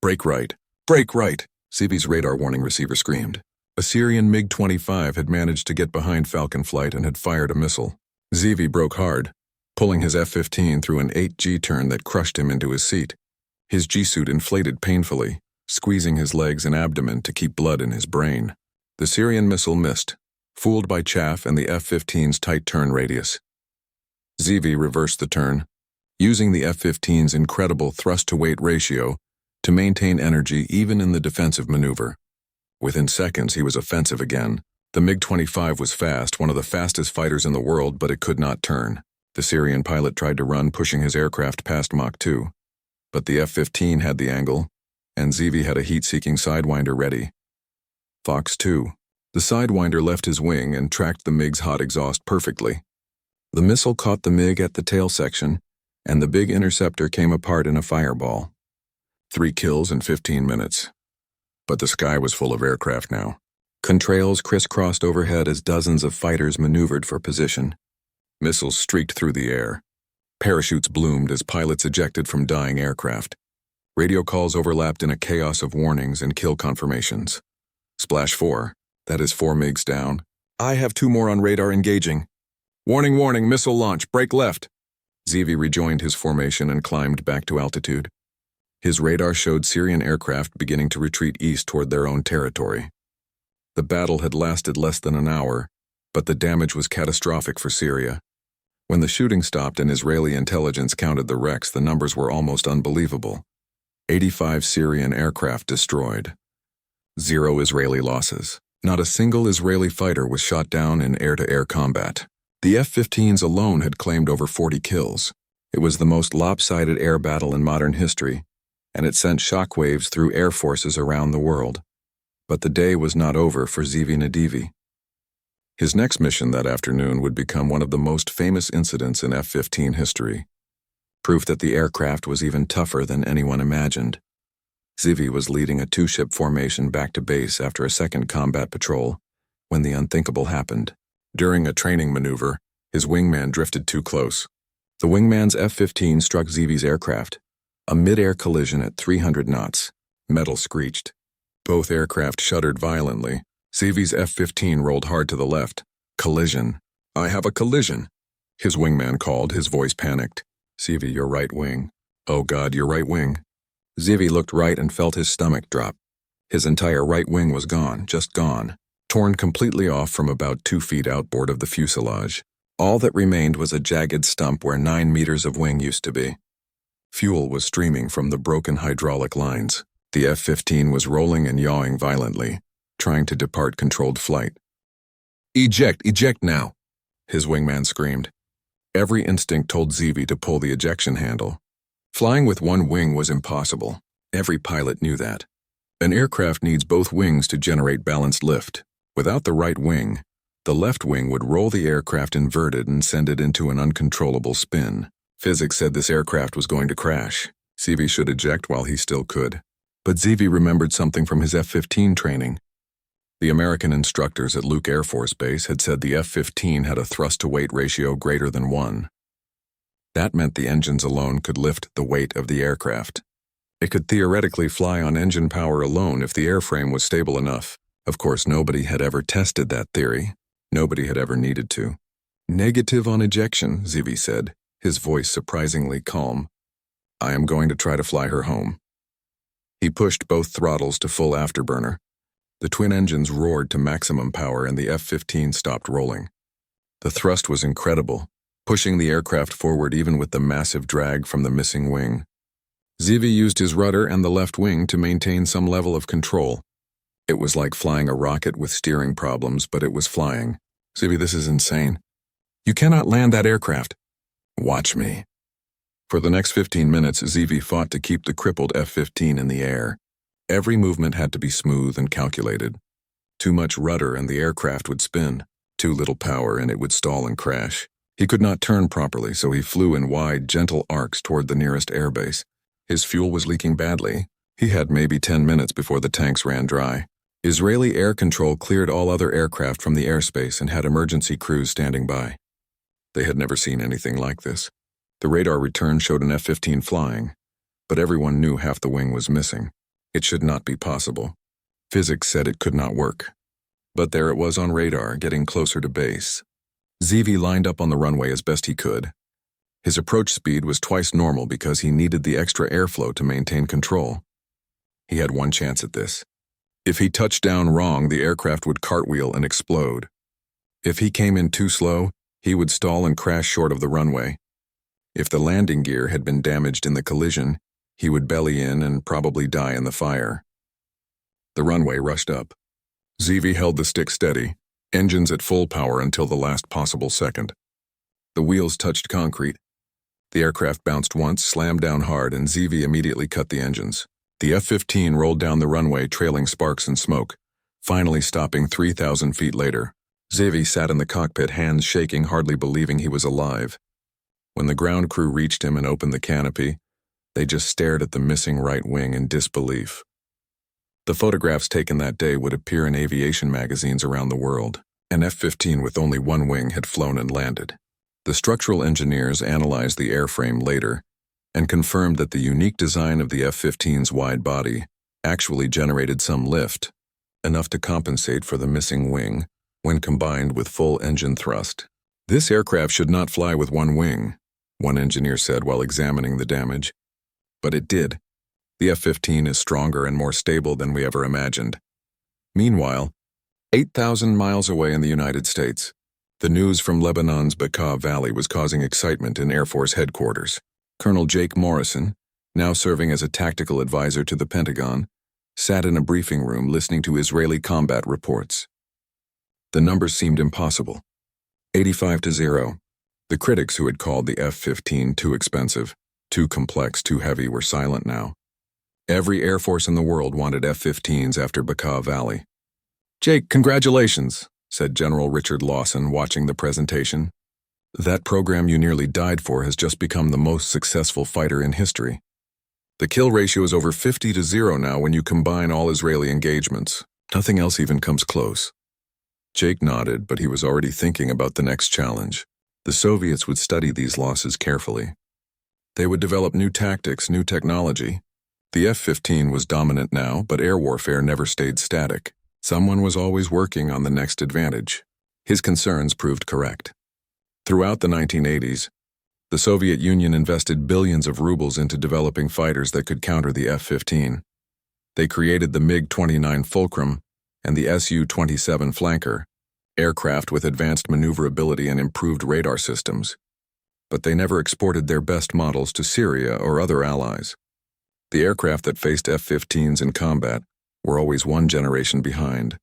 "Brake right! Brake right!" ZV's radar warning receiver screamed. A Syrian MiG-25 had managed to get behind Falcon flight and had fired a missile. ZV broke hard, pulling his F-15 through an 8G turn that crushed him into his seat. His G-suit inflated painfully, squeezing his legs and abdomen to keep blood in his brain. The Syrian missile missed, fooled by chaff and the F-15's tight turn radius. ZV reversed the turn, using the F-15's incredible thrust-to-weight ratio to maintain energy even in the defensive maneuver. Within seconds, he was offensive again. The MiG-25 was fast, one of the fastest fighters in the world, but it could not turn. The Syrian pilot tried to run, pushing his aircraft past Mach 2. But the F-15 had the angle, and ZV had a heat-seeking Sidewinder ready. Fox 2. The Sidewinder left his wing and tracked the MiG's hot exhaust perfectly. The missile caught the MiG at the tail section, and the big interceptor came apart in a fireball. 3 kills in 15 minutes. But the sky was full of aircraft now. Contrails crisscrossed overhead as dozens of fighters maneuvered for position. Missiles streaked through the air. Parachutes bloomed as pilots ejected from dying aircraft. Radio calls overlapped in a chaos of warnings and kill confirmations. Splash 4. That is 4 MiGs down. I have 2 more on radar engaging. Warning, warning, missile launch, brake left. ZV rejoined his formation and climbed back to altitude. His radar showed Syrian aircraft beginning to retreat east toward their own territory. The battle had lasted less than an hour, but the damage was catastrophic for Syria. When the shooting stopped and Israeli intelligence counted the wrecks, the numbers were almost unbelievable. 85 Syrian aircraft destroyed. 0 Israeli losses. Not a single Israeli fighter was shot down in air-to-air combat. The F-15s alone had claimed over 40 kills. It was the most lopsided air battle in modern history, and it sent shockwaves through air forces around the world. But the day was not over for ZV Nadivi. His next mission that afternoon would become one of the most famous incidents in F-15 history. Proof that the aircraft was even tougher than anyone imagined. ZV was leading a 2-ship formation back to base after a second combat patrol when the unthinkable happened. During a training maneuver, his wingman drifted too close. The wingman's F-15 struck ZV's aircraft. A mid-air collision at 300 knots. Metal screeched. Both aircraft shuddered violently. ZV's F-15 rolled hard to the left. Collision. I have a collision. His wingman called, his voice panicked. ZV, your right wing. Oh God, your right wing. ZV looked right and felt his stomach drop. His entire right wing was gone, just gone. Torn completely off from about 2 feet outboard of the fuselage. All that remained was a jagged stump where 9 meters of wing used to be. Fuel was streaming from the broken hydraulic lines. The F-15 was rolling and yawing violently, trying to depart controlled flight. Eject, eject now, his wingman screamed. Every instinct told ZV to pull the ejection handle. Flying with one wing was impossible. Every pilot knew that. An aircraft needs both wings to generate balanced lift. Without the right wing, the left wing would roll the aircraft inverted and send it into an uncontrollable spin. Physics said this aircraft was going to crash. ZV should eject while he still could. But ZV remembered something from his F-15 training. The American instructors at Luke Air Force Base had said the F-15 had a thrust-to-weight ratio greater than 1. That meant the engines alone could lift the weight of the aircraft. It could theoretically fly on engine power alone if the airframe was stable enough. Of course, nobody had ever tested that theory. Nobody had ever needed to. Negative on ejection, ZV said, his voice surprisingly calm. I am going to try to fly her home. He pushed both throttles to full afterburner. The twin engines roared to maximum power and the F-15 stopped rolling. The thrust was incredible, pushing the aircraft forward even with the massive drag from the missing wing. ZV used his rudder and the left wing to maintain some level of control. It was like flying a rocket with steering problems, but it was flying. ZV, this is insane. You cannot land that aircraft. Watch me. For the next 15 minutes, ZV fought to keep the crippled F-15 in the air. Every movement had to be smooth and calculated. Too much rudder and the aircraft would spin. Too little power and it would stall and crash. He could not turn properly, so he flew in wide, gentle arcs toward the nearest airbase. His fuel was leaking badly. He had maybe 10 minutes before the tanks ran dry. Israeli air control cleared all other aircraft from the airspace and had emergency crews standing by. They had never seen anything like this. The radar return showed an F-15 flying, but everyone knew half the wing was missing. It should not be possible. Physics said it could not work. But there it was on radar, getting closer to base. Zivi lined up on the runway as best he could. His approach speed was twice normal because he needed the extra airflow to maintain control. He had one chance at this. If he touched down wrong, the aircraft would cartwheel and explode. If he came in too slow, he would stall and crash short of the runway. If the landing gear had been damaged in the collision, he would belly in and probably die in the fire. The runway rushed up. Zivi held the stick steady, engines at full power until the last possible second. The wheels touched concrete. The aircraft bounced once, slammed down hard, and Zivi immediately cut the engines. The F-15 rolled down the runway, trailing sparks and smoke, finally stopping 3,000 feet later. Zivi sat in the cockpit, hands shaking, hardly believing he was alive. When the ground crew reached him and opened the canopy, they just stared at the missing right wing in disbelief. The photographs taken that day would appear in aviation magazines around the world. An F-15 with only one wing had flown and landed. The structural engineers analyzed the airframe later and confirmed that the unique design of the F-15's wide body actually generated some lift, enough to compensate for the missing wing when combined with full engine thrust. This aircraft should not fly with one wing, one engineer said while examining the damage. But it did. The F-15 is stronger and more stable than we ever imagined. Meanwhile, 8,000 miles away in the United States, the news from Lebanon's Bekaa Valley was causing excitement in Air Force headquarters. Colonel Jake Morrison, now serving as a tactical advisor to the Pentagon, sat in a briefing room listening to Israeli combat reports. The numbers seemed impossible. 85-0. The critics who had called the F-15 too expensive, too complex, too heavy were silent now. Every Air Force in the world wanted F-15s after Bekaa Valley. "Jake, congratulations," said General Richard Lawson, watching the presentation. "That program you nearly died for has just become the most successful fighter in history. The kill ratio is over 50-0 now when you combine all Israeli engagements. Nothing else even comes close." Jake nodded, but he was already thinking about the next challenge. The Soviets would study these losses carefully. They would develop new tactics, new technology. The F-15 was dominant now, but air warfare never stayed static. Someone was always working on the next advantage. His concerns proved correct. Throughout the 1980s, the Soviet Union invested billions of rubles into developing fighters that could counter the F-15. They created the MiG-29 Fulcrum and the Su-27 Flanker, aircraft with advanced maneuverability and improved radar systems. But they never exported their best models to Syria or other allies. The aircraft that faced F-15s in combat were always one generation behind,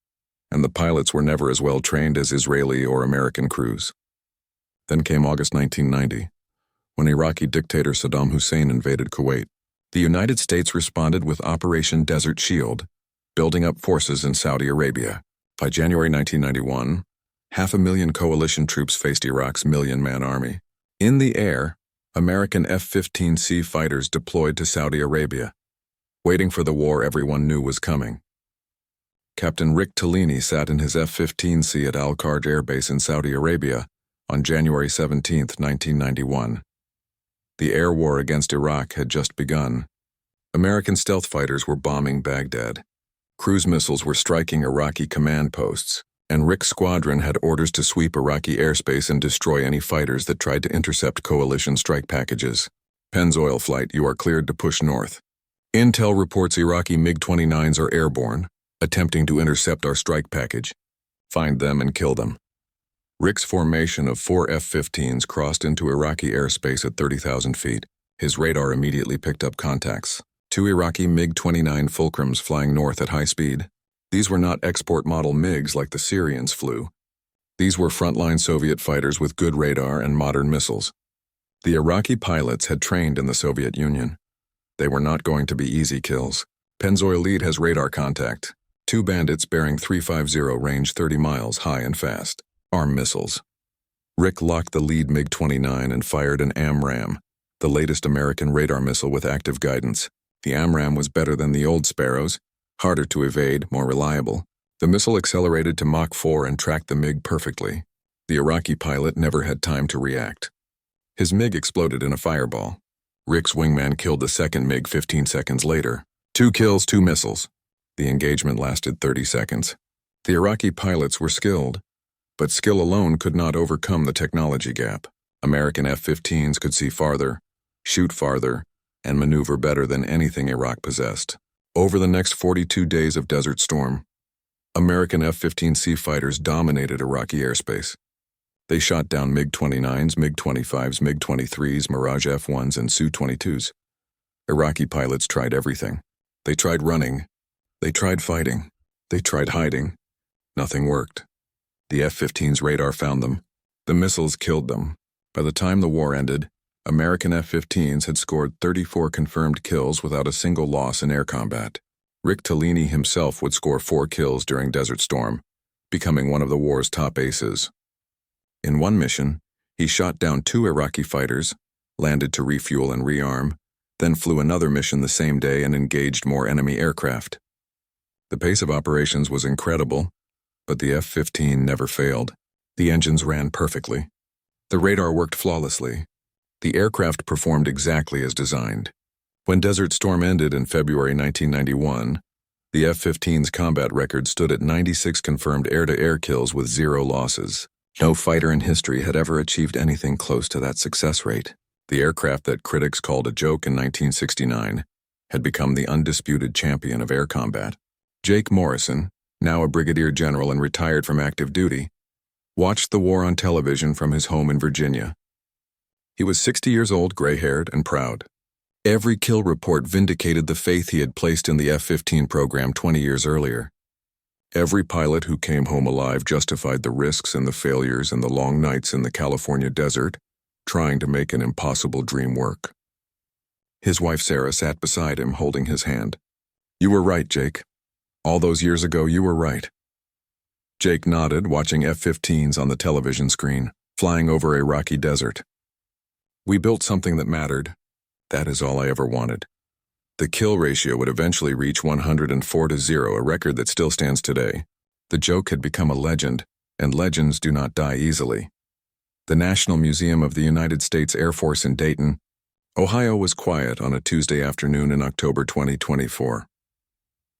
and the pilots were never as well trained as Israeli or American crews. Then came August 1990, when Iraqi dictator Saddam Hussein invaded Kuwait. The United States responded with Operation Desert Shield, building up forces in Saudi Arabia. By January 1991, 500,000 coalition troops faced Iraq's million-man army. In the air, American F-15C fighters deployed to Saudi Arabia, waiting for the war everyone knew was coming. Captain Rick Tellini sat in his F-15C at Al-Kharj Air Base in Saudi Arabia on January 17, 1991. The air war against Iraq had just begun. American stealth fighters were bombing Baghdad. Cruise missiles were striking Iraqi command posts, and Rick's squadron had orders to sweep Iraqi airspace and destroy any fighters that tried to intercept coalition strike packages. Pennzoil flight, you are cleared to push north. Intel reports Iraqi MiG-29s are airborne, attempting to intercept our strike package. Find them and kill them. Rick's formation of 4 F-15s crossed into Iraqi airspace at 30,000 feet. His radar immediately picked up contacts. 2 Iraqi MiG-29 Fulcrums flying north at high speed. These were not export model MiGs like the Syrians flew. These were frontline Soviet fighters with good radar and modern missiles. The Iraqi pilots had trained in the Soviet Union. They were not going to be easy kills. Pennzoil lead has radar contact. 2 bandits bearing 350 range 30 miles high and fast. Arm missiles. Rick locked the lead MiG-29 and fired an AMRAAM, the latest American radar missile with active guidance. The AMRAAM was better than the old Sparrows, harder to evade, more reliable. The missile accelerated to Mach 4 and tracked the MiG perfectly. The Iraqi pilot never had time to react. His MiG exploded in a fireball. Rick's wingman killed the second MiG 15 seconds later. 2 kills, 2 missiles. The engagement lasted 30 seconds. The Iraqi pilots were skilled, but skill alone could not overcome the technology gap. American F-15s could see farther, shoot farther, and maneuver better than anything Iraq possessed. Over the next 42 days of Desert Storm, American F-15C fighters dominated Iraqi airspace. They shot down MiG-29s, MiG-25s, MiG-23s, Mirage F-1s, and Su-22s. Iraqi pilots tried everything. They tried running. They tried fighting. They tried hiding. Nothing worked. The F-15's radar found them. The missiles killed them. By the time the war ended, American F-15s had scored 34 confirmed kills without a single loss in air combat. Rick Tellini himself would score 4 kills during Desert Storm, becoming one of the war's top aces. In one mission, he shot down 2 Iraqi fighters, landed to refuel and rearm, then flew another mission the same day and engaged more enemy aircraft. The pace of operations was incredible, but the F-15 never failed. The engines ran perfectly. The radar worked flawlessly. The aircraft performed exactly as designed. When Desert Storm ended in February 1991, the F-15's combat record stood at 96 confirmed air-to-air kills with 0 losses. No fighter in history had ever achieved anything close to that success rate. The aircraft that critics called a joke in 1969 had become the undisputed champion of air combat. Jake Morrison, now a brigadier general and retired from active duty, watched the war on television from his home in Virginia. He was 60 years old, gray-haired, and proud. Every kill report vindicated the faith he had placed in the F-15 program 20 years earlier. Every pilot who came home alive justified the risks and the failures and the long nights in the California desert, trying to make an impossible dream work. His wife Sarah sat beside him, holding his hand. "You were right, Jake. All those years ago, you were right." Jake nodded, watching F-15s on the television screen, flying over a rocky desert. "We built something that mattered. That is all I ever wanted." The kill ratio would eventually reach 104-0, a record that still stands today. The joke had become a legend, and legends do not die easily. The National Museum of the United States Air Force in Dayton, Ohio was quiet on a Tuesday afternoon in October 2024.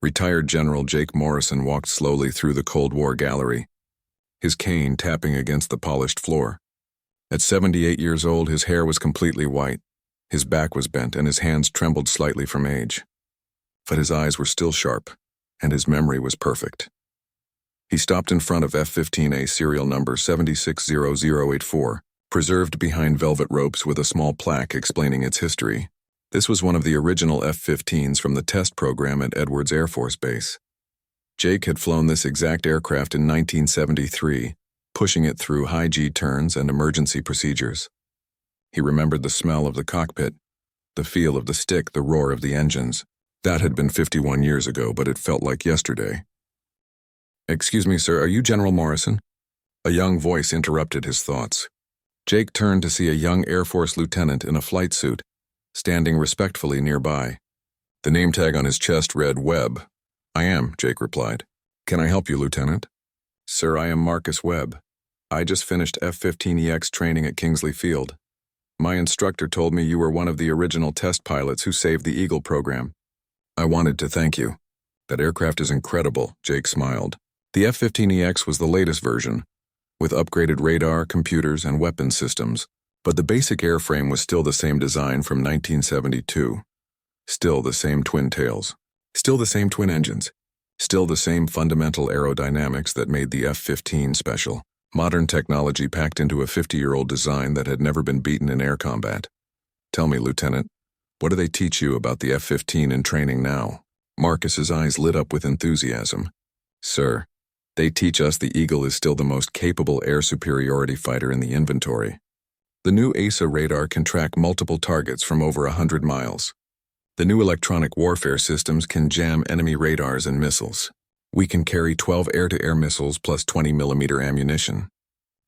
Retired General Jake Morrison walked slowly through the Cold War gallery, his cane tapping against the polished floor. At 78 years old, his hair was completely white. His back was bent and his hands trembled slightly from age. But his eyes were still sharp, and his memory was perfect. He stopped in front of F-15A serial number 760084, preserved behind velvet ropes with a small plaque explaining its history. This was one of the original F-15s from the test program at Edwards Air Force Base. Jake had flown this exact aircraft in 1973, pushing it through high G turns and emergency procedures. He remembered the smell of the cockpit, the feel of the stick, the roar of the engines. That had been 51 years ago, but it felt like yesterday. "Excuse me, sir, are you General Morrison?" A young voice interrupted his thoughts. Jake turned to see a young Air Force lieutenant in a flight suit, standing respectfully nearby. The name tag on his chest read Webb. "I am," Jake replied. "Can I help you, Lieutenant?" "Sir, I am Marcus Webb. I just finished F-15EX training at Kingsley Field. My instructor told me you were one of the original test pilots who saved the Eagle program. I wanted to thank you. That aircraft is incredible," Jake smiled. The F-15EX was the latest version, with upgraded radar, computers, and weapons systems, but the basic airframe was still the same design from 1972. Still the same twin tails. Still the same twin engines. Still the same fundamental aerodynamics that made the F-15 special. Modern technology packed into a 50-year-old design that had never been beaten in air combat. "Tell me, Lieutenant, what do they teach you about the F-15 in training now?" Marcus's eyes lit up with enthusiasm. "Sir, they teach us the Eagle is still the most capable air superiority fighter in the inventory. The new ASA radar can track multiple targets from over 100 miles. The new electronic warfare systems can jam enemy radars and missiles. We can carry 12 air-to-air missiles plus 20mm ammunition.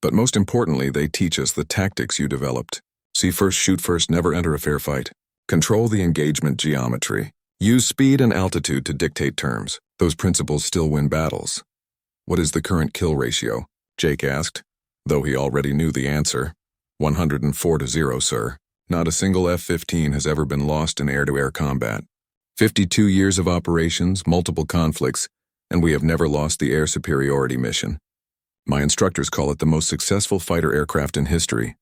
But most importantly, they teach us the tactics you developed. See first, shoot first, never enter a fair fight. Control the engagement geometry. Use speed and altitude to dictate terms. Those principles still win battles. What is the current kill ratio? Jake asked, though he already knew the answer. 104-0, sir. Not a single F-15 has ever been lost in air-to-air combat. 52 years of operations, multiple conflicts, and we have never lost the air superiority mission. My instructors call it the most successful fighter aircraft in history.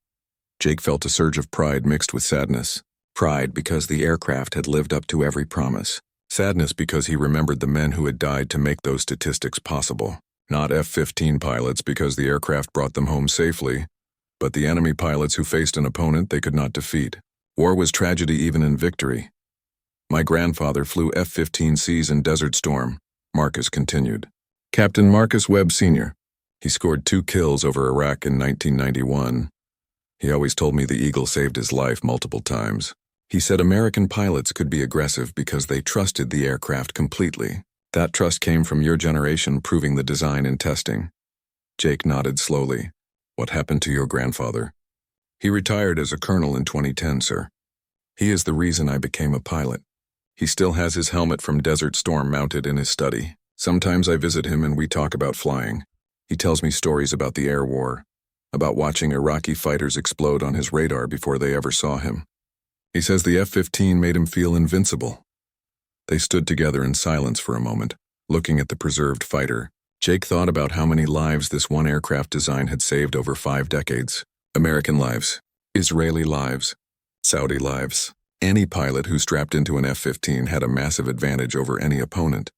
Jake felt a surge of pride mixed with sadness. Pride because the aircraft had lived up to every promise. Sadness because he remembered the men who had died to make those statistics possible. Not F-15 pilots because the aircraft brought them home safely, but the enemy pilots who faced an opponent they could not defeat. War was tragedy even in victory. My grandfather flew F-15Cs in Desert Storm, Marcus continued. Captain Marcus Webb Sr. He scored 2 kills over Iraq in 1991. He always told me the Eagle saved his life multiple times. He said American pilots could be aggressive because they trusted the aircraft completely. That trust came from your generation proving the design and testing. Jake nodded slowly. What happened to your grandfather? He retired as a colonel in 2010, sir. He is the reason I became a pilot. He still has his helmet from Desert Storm mounted in his study. Sometimes I visit him and we talk about flying. He tells me stories about the air war, about watching Iraqi fighters explode on his radar before they ever saw him. He says the F-15 made him feel invincible. They stood together in silence for a moment, looking at the preserved fighter. Jake thought about how many lives this one aircraft design had saved over 5 decades. American lives, Israeli lives, Saudi lives. Any pilot who strapped into an F-15 had a massive advantage over any opponent.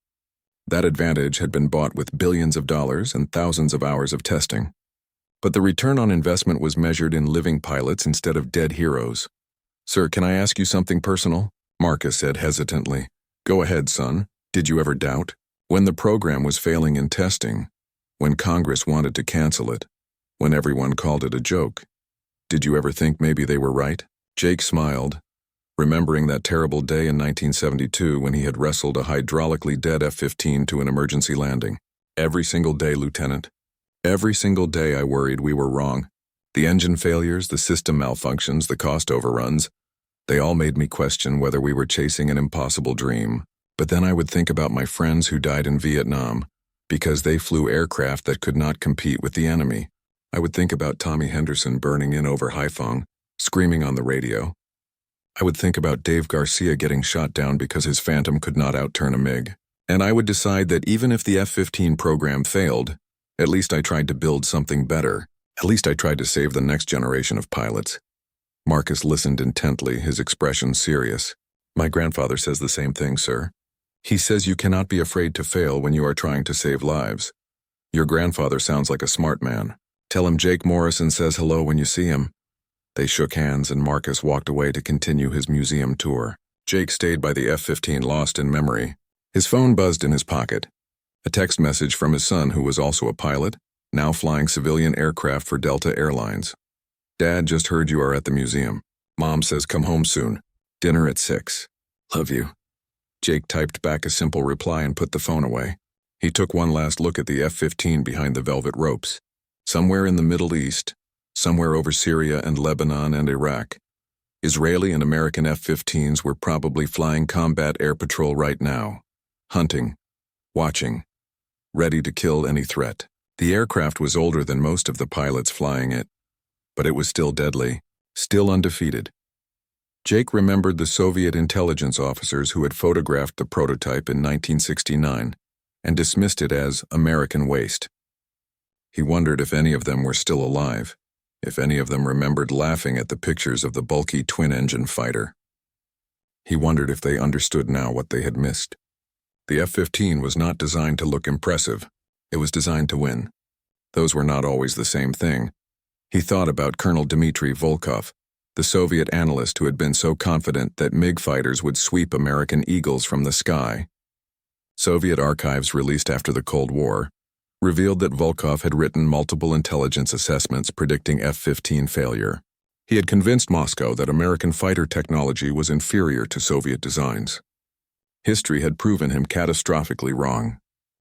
That advantage had been bought with billions of dollars and thousands of hours of testing. But the return on investment was measured in living pilots instead of dead heroes. Sir, can I ask you something personal? Marcus said hesitantly. Go ahead, son. Did you ever doubt? When the program was failing in testing, when Congress wanted to cancel it, when everyone called it a joke, did you ever think maybe they were right? Jake smiled, remembering that terrible day in 1972 when he had wrestled a hydraulically dead F-15 to an emergency landing. Every single day, Lieutenant. Every single day I worried we were wrong. The engine failures, the system malfunctions, the cost overruns, they all made me question whether we were chasing an impossible dream. But then I would think about my friends who died in Vietnam because they flew aircraft that could not compete with the enemy. I would think about Tommy Henderson burning in over Haiphong, screaming on the radio. I would think about Dave Garcia getting shot down because his Phantom could not outturn a MiG. And I would decide that even if the F-15 program failed, at least I tried to build something better. At least I tried to save the next generation of pilots. Marcus listened intently, his expression serious. My grandfather says the same thing, sir. He says you cannot be afraid to fail when you are trying to save lives. Your grandfather sounds like a smart man. Tell him Jake Morrison says hello when you see him. They shook hands and Marcus walked away to continue his museum tour. Jake stayed by the F-15 lost in memory. His phone buzzed in his pocket. A text message from his son who was also a pilot, now flying civilian aircraft for Delta Airlines. Dad, just heard you are at the museum. Mom says come home soon. Dinner at 6. Love you. Jake typed back a simple reply and put the phone away. He took one last look at the F-15 behind the velvet ropes. Somewhere in the Middle East, somewhere over Syria and Lebanon and Iraq, Israeli and American F-15s were probably flying combat air patrol right now, hunting, watching, ready to kill any threat. The aircraft was older than most of the pilots flying it, but it was still deadly, still undefeated. Jake remembered the Soviet intelligence officers who had photographed the prototype in 1969 and dismissed it as American waste. He wondered if any of them were still alive, if any of them remembered laughing at the pictures of the bulky twin-engine fighter. He wondered if they understood now what they had missed. The F-15 was not designed to look impressive. It was designed to win. Those were not always the same thing. He thought about Colonel Dmitry Volkov, the Soviet analyst who had been so confident that MiG fighters would sweep American Eagles from the sky. Soviet archives released after the Cold War revealed that Volkov had written multiple intelligence assessments predicting F-15 failure. He had convinced Moscow that American fighter technology was inferior to Soviet designs. History had proven him catastrophically wrong.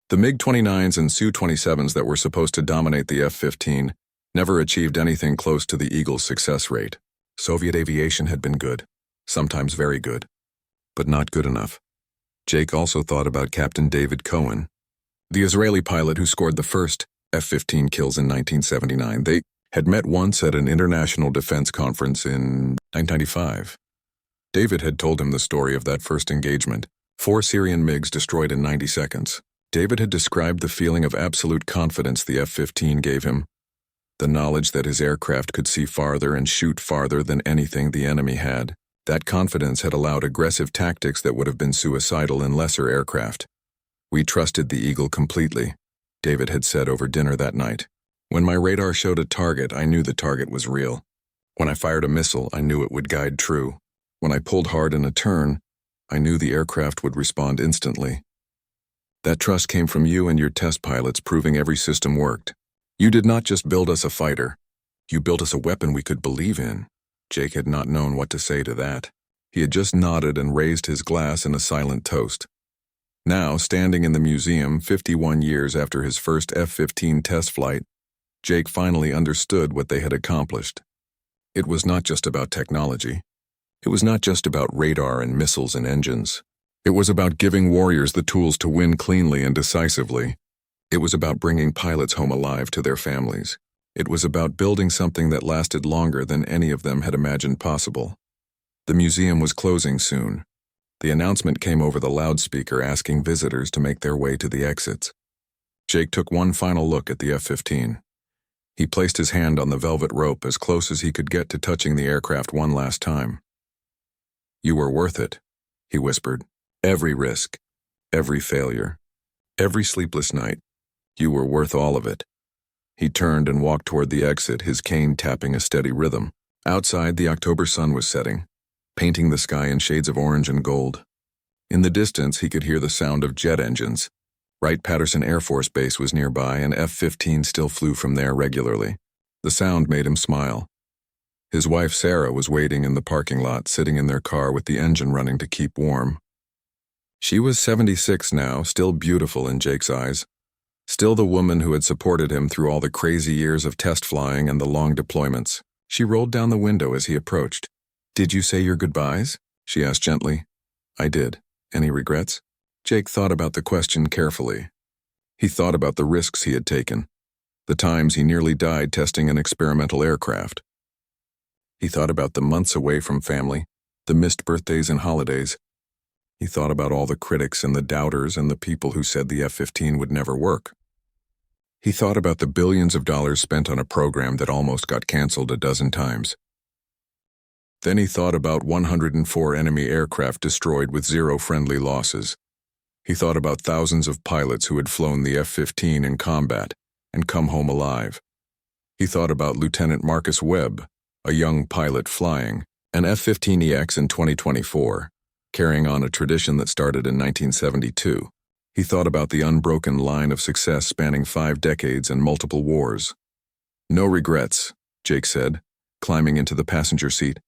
The MiG-29s and Su-27s that were supposed to dominate the F-15 never achieved anything close to the Eagle's success rate. Soviet aviation had been good, sometimes very good, but not good enough. Jake also thought about Captain David Cohen, the Israeli pilot who scored the first F-15 kills in 1979. They had met once at an international defense conference in 1995. David had told him the story of that first engagement. 4 Syrian MiGs destroyed in 90 seconds. David had described the feeling of absolute confidence the F-15 gave him, the knowledge that his aircraft could see farther and shoot farther than anything the enemy had. That confidence had allowed aggressive tactics that would have been suicidal in lesser aircraft. "We trusted the Eagle completely," David had said over dinner that night. "When my radar showed a target, I knew the target was real. When I fired a missile, I knew it would guide true. When I pulled hard in a turn, I knew the aircraft would respond instantly. That trust came from you and your test pilots proving every system worked. You did not just build us a fighter. You built us a weapon we could believe in." Jake had not known what to say to that. He had just nodded and raised his glass in a silent toast. Now, standing in the museum 51 years after his first F-15 test flight, Jake finally understood what they had accomplished. It was not just about technology. It was not just about radar and missiles and engines. It was about giving warriors the tools to win cleanly and decisively. It was about bringing pilots home alive to their families. It was about building something that lasted longer than any of them had imagined possible. The museum was closing soon. The announcement came over the loudspeaker asking visitors to make their way to the exits. Jake took one final look at the F-15. He placed his hand on the velvet rope as close as he could get to touching the aircraft one last time. "You were worth it," he whispered. "Every risk, every failure, every sleepless night. You were worth all of it." He turned and walked toward the exit, his cane tapping a steady rhythm. Outside, the October sun was setting, painting the sky in shades of orange and gold. In the distance, he could hear the sound of jet engines. Wright-Patterson Air Force Base was nearby, and F-15 still flew from there regularly. The sound made him smile. His wife, Sarah, was waiting in the parking lot, sitting in their car with the engine running to keep warm. She was 76 now, still beautiful in Jake's eyes. Still the woman who had supported him through all the crazy years of test flying and the long deployments. She rolled down the window as he approached. "Did you say your goodbyes?" she asked gently. "I did. Any regrets?" Jake thought about the question carefully. He thought about the risks he had taken, the times he nearly died testing an experimental aircraft. He thought about the months away from family, the missed birthdays and holidays. He thought about all the critics and the doubters and the people who said the F-15 would never work. He thought about the billions of dollars spent on a program that almost got canceled a dozen times. Then he thought about 104 enemy aircraft destroyed with 0 friendly losses. He thought about thousands of pilots who had flown the F-15 in combat and come home alive. He thought about Lieutenant Marcus Webb, a young pilot flying an F-15EX in 2024. Carrying on a tradition that started in 1972. He thought about the unbroken line of success spanning 5 decades and multiple wars. "No regrets," Jake said, climbing into the passenger seat.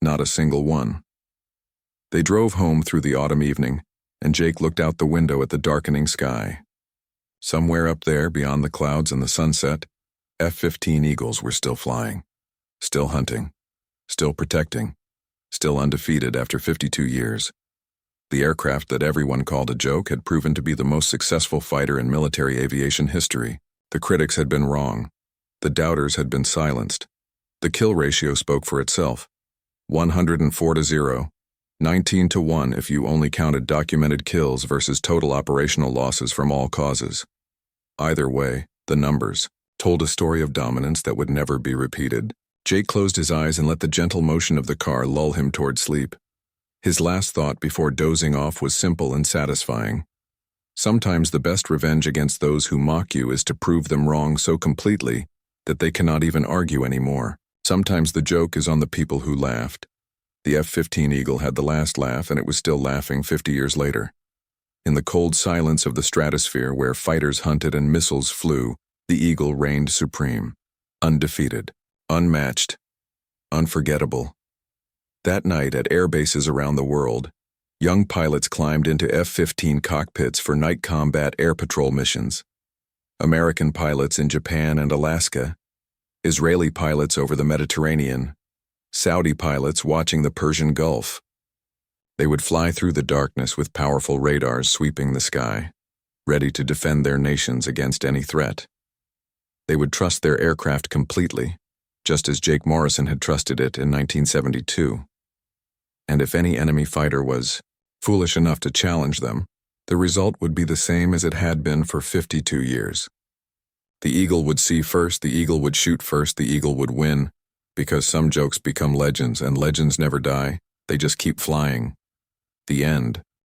"Not a single one." They drove home through the autumn evening, and Jake looked out the window at the darkening sky. Somewhere up there, beyond the clouds and the sunset, F-15 Eagles were still flying, still hunting, still protecting. Still undefeated after 52 years. The aircraft that everyone called a joke had proven to be the most successful fighter in military aviation history. The critics had been wrong. The doubters had been silenced. The kill ratio spoke for itself. 104-0, 19-1 if you only counted documented kills versus total operational losses from all causes. Either way, the numbers told a story of dominance that would never be repeated. Jake closed his eyes and let the gentle motion of the car lull him toward sleep. His last thought before dozing off was simple and satisfying. Sometimes the best revenge against those who mock you is to prove them wrong so completely that they cannot even argue anymore. Sometimes the joke is on the people who laughed. The F-15 Eagle had the last laugh, and it was still laughing 50 years later. In the cold silence of the stratosphere where fighters hunted and missiles flew, the Eagle reigned supreme, undefeated. Unmatched, unforgettable. That night at air bases around the world, young pilots climbed into F-15 cockpits for night combat air patrol missions. American pilots in Japan and Alaska, Israeli pilots over the Mediterranean, Saudi pilots watching the Persian Gulf. They would fly through the darkness with powerful radars sweeping the sky, ready to defend their nations against any threat. They would trust their aircraft completely, just as Jake Morrison had trusted it in 1972. And if any enemy fighter was foolish enough to challenge them, the result would be the same as it had been for 52 years. The eagle would see first, the eagle would shoot first, the eagle would win, because some jokes become legends and legends never die, they just keep flying. The end.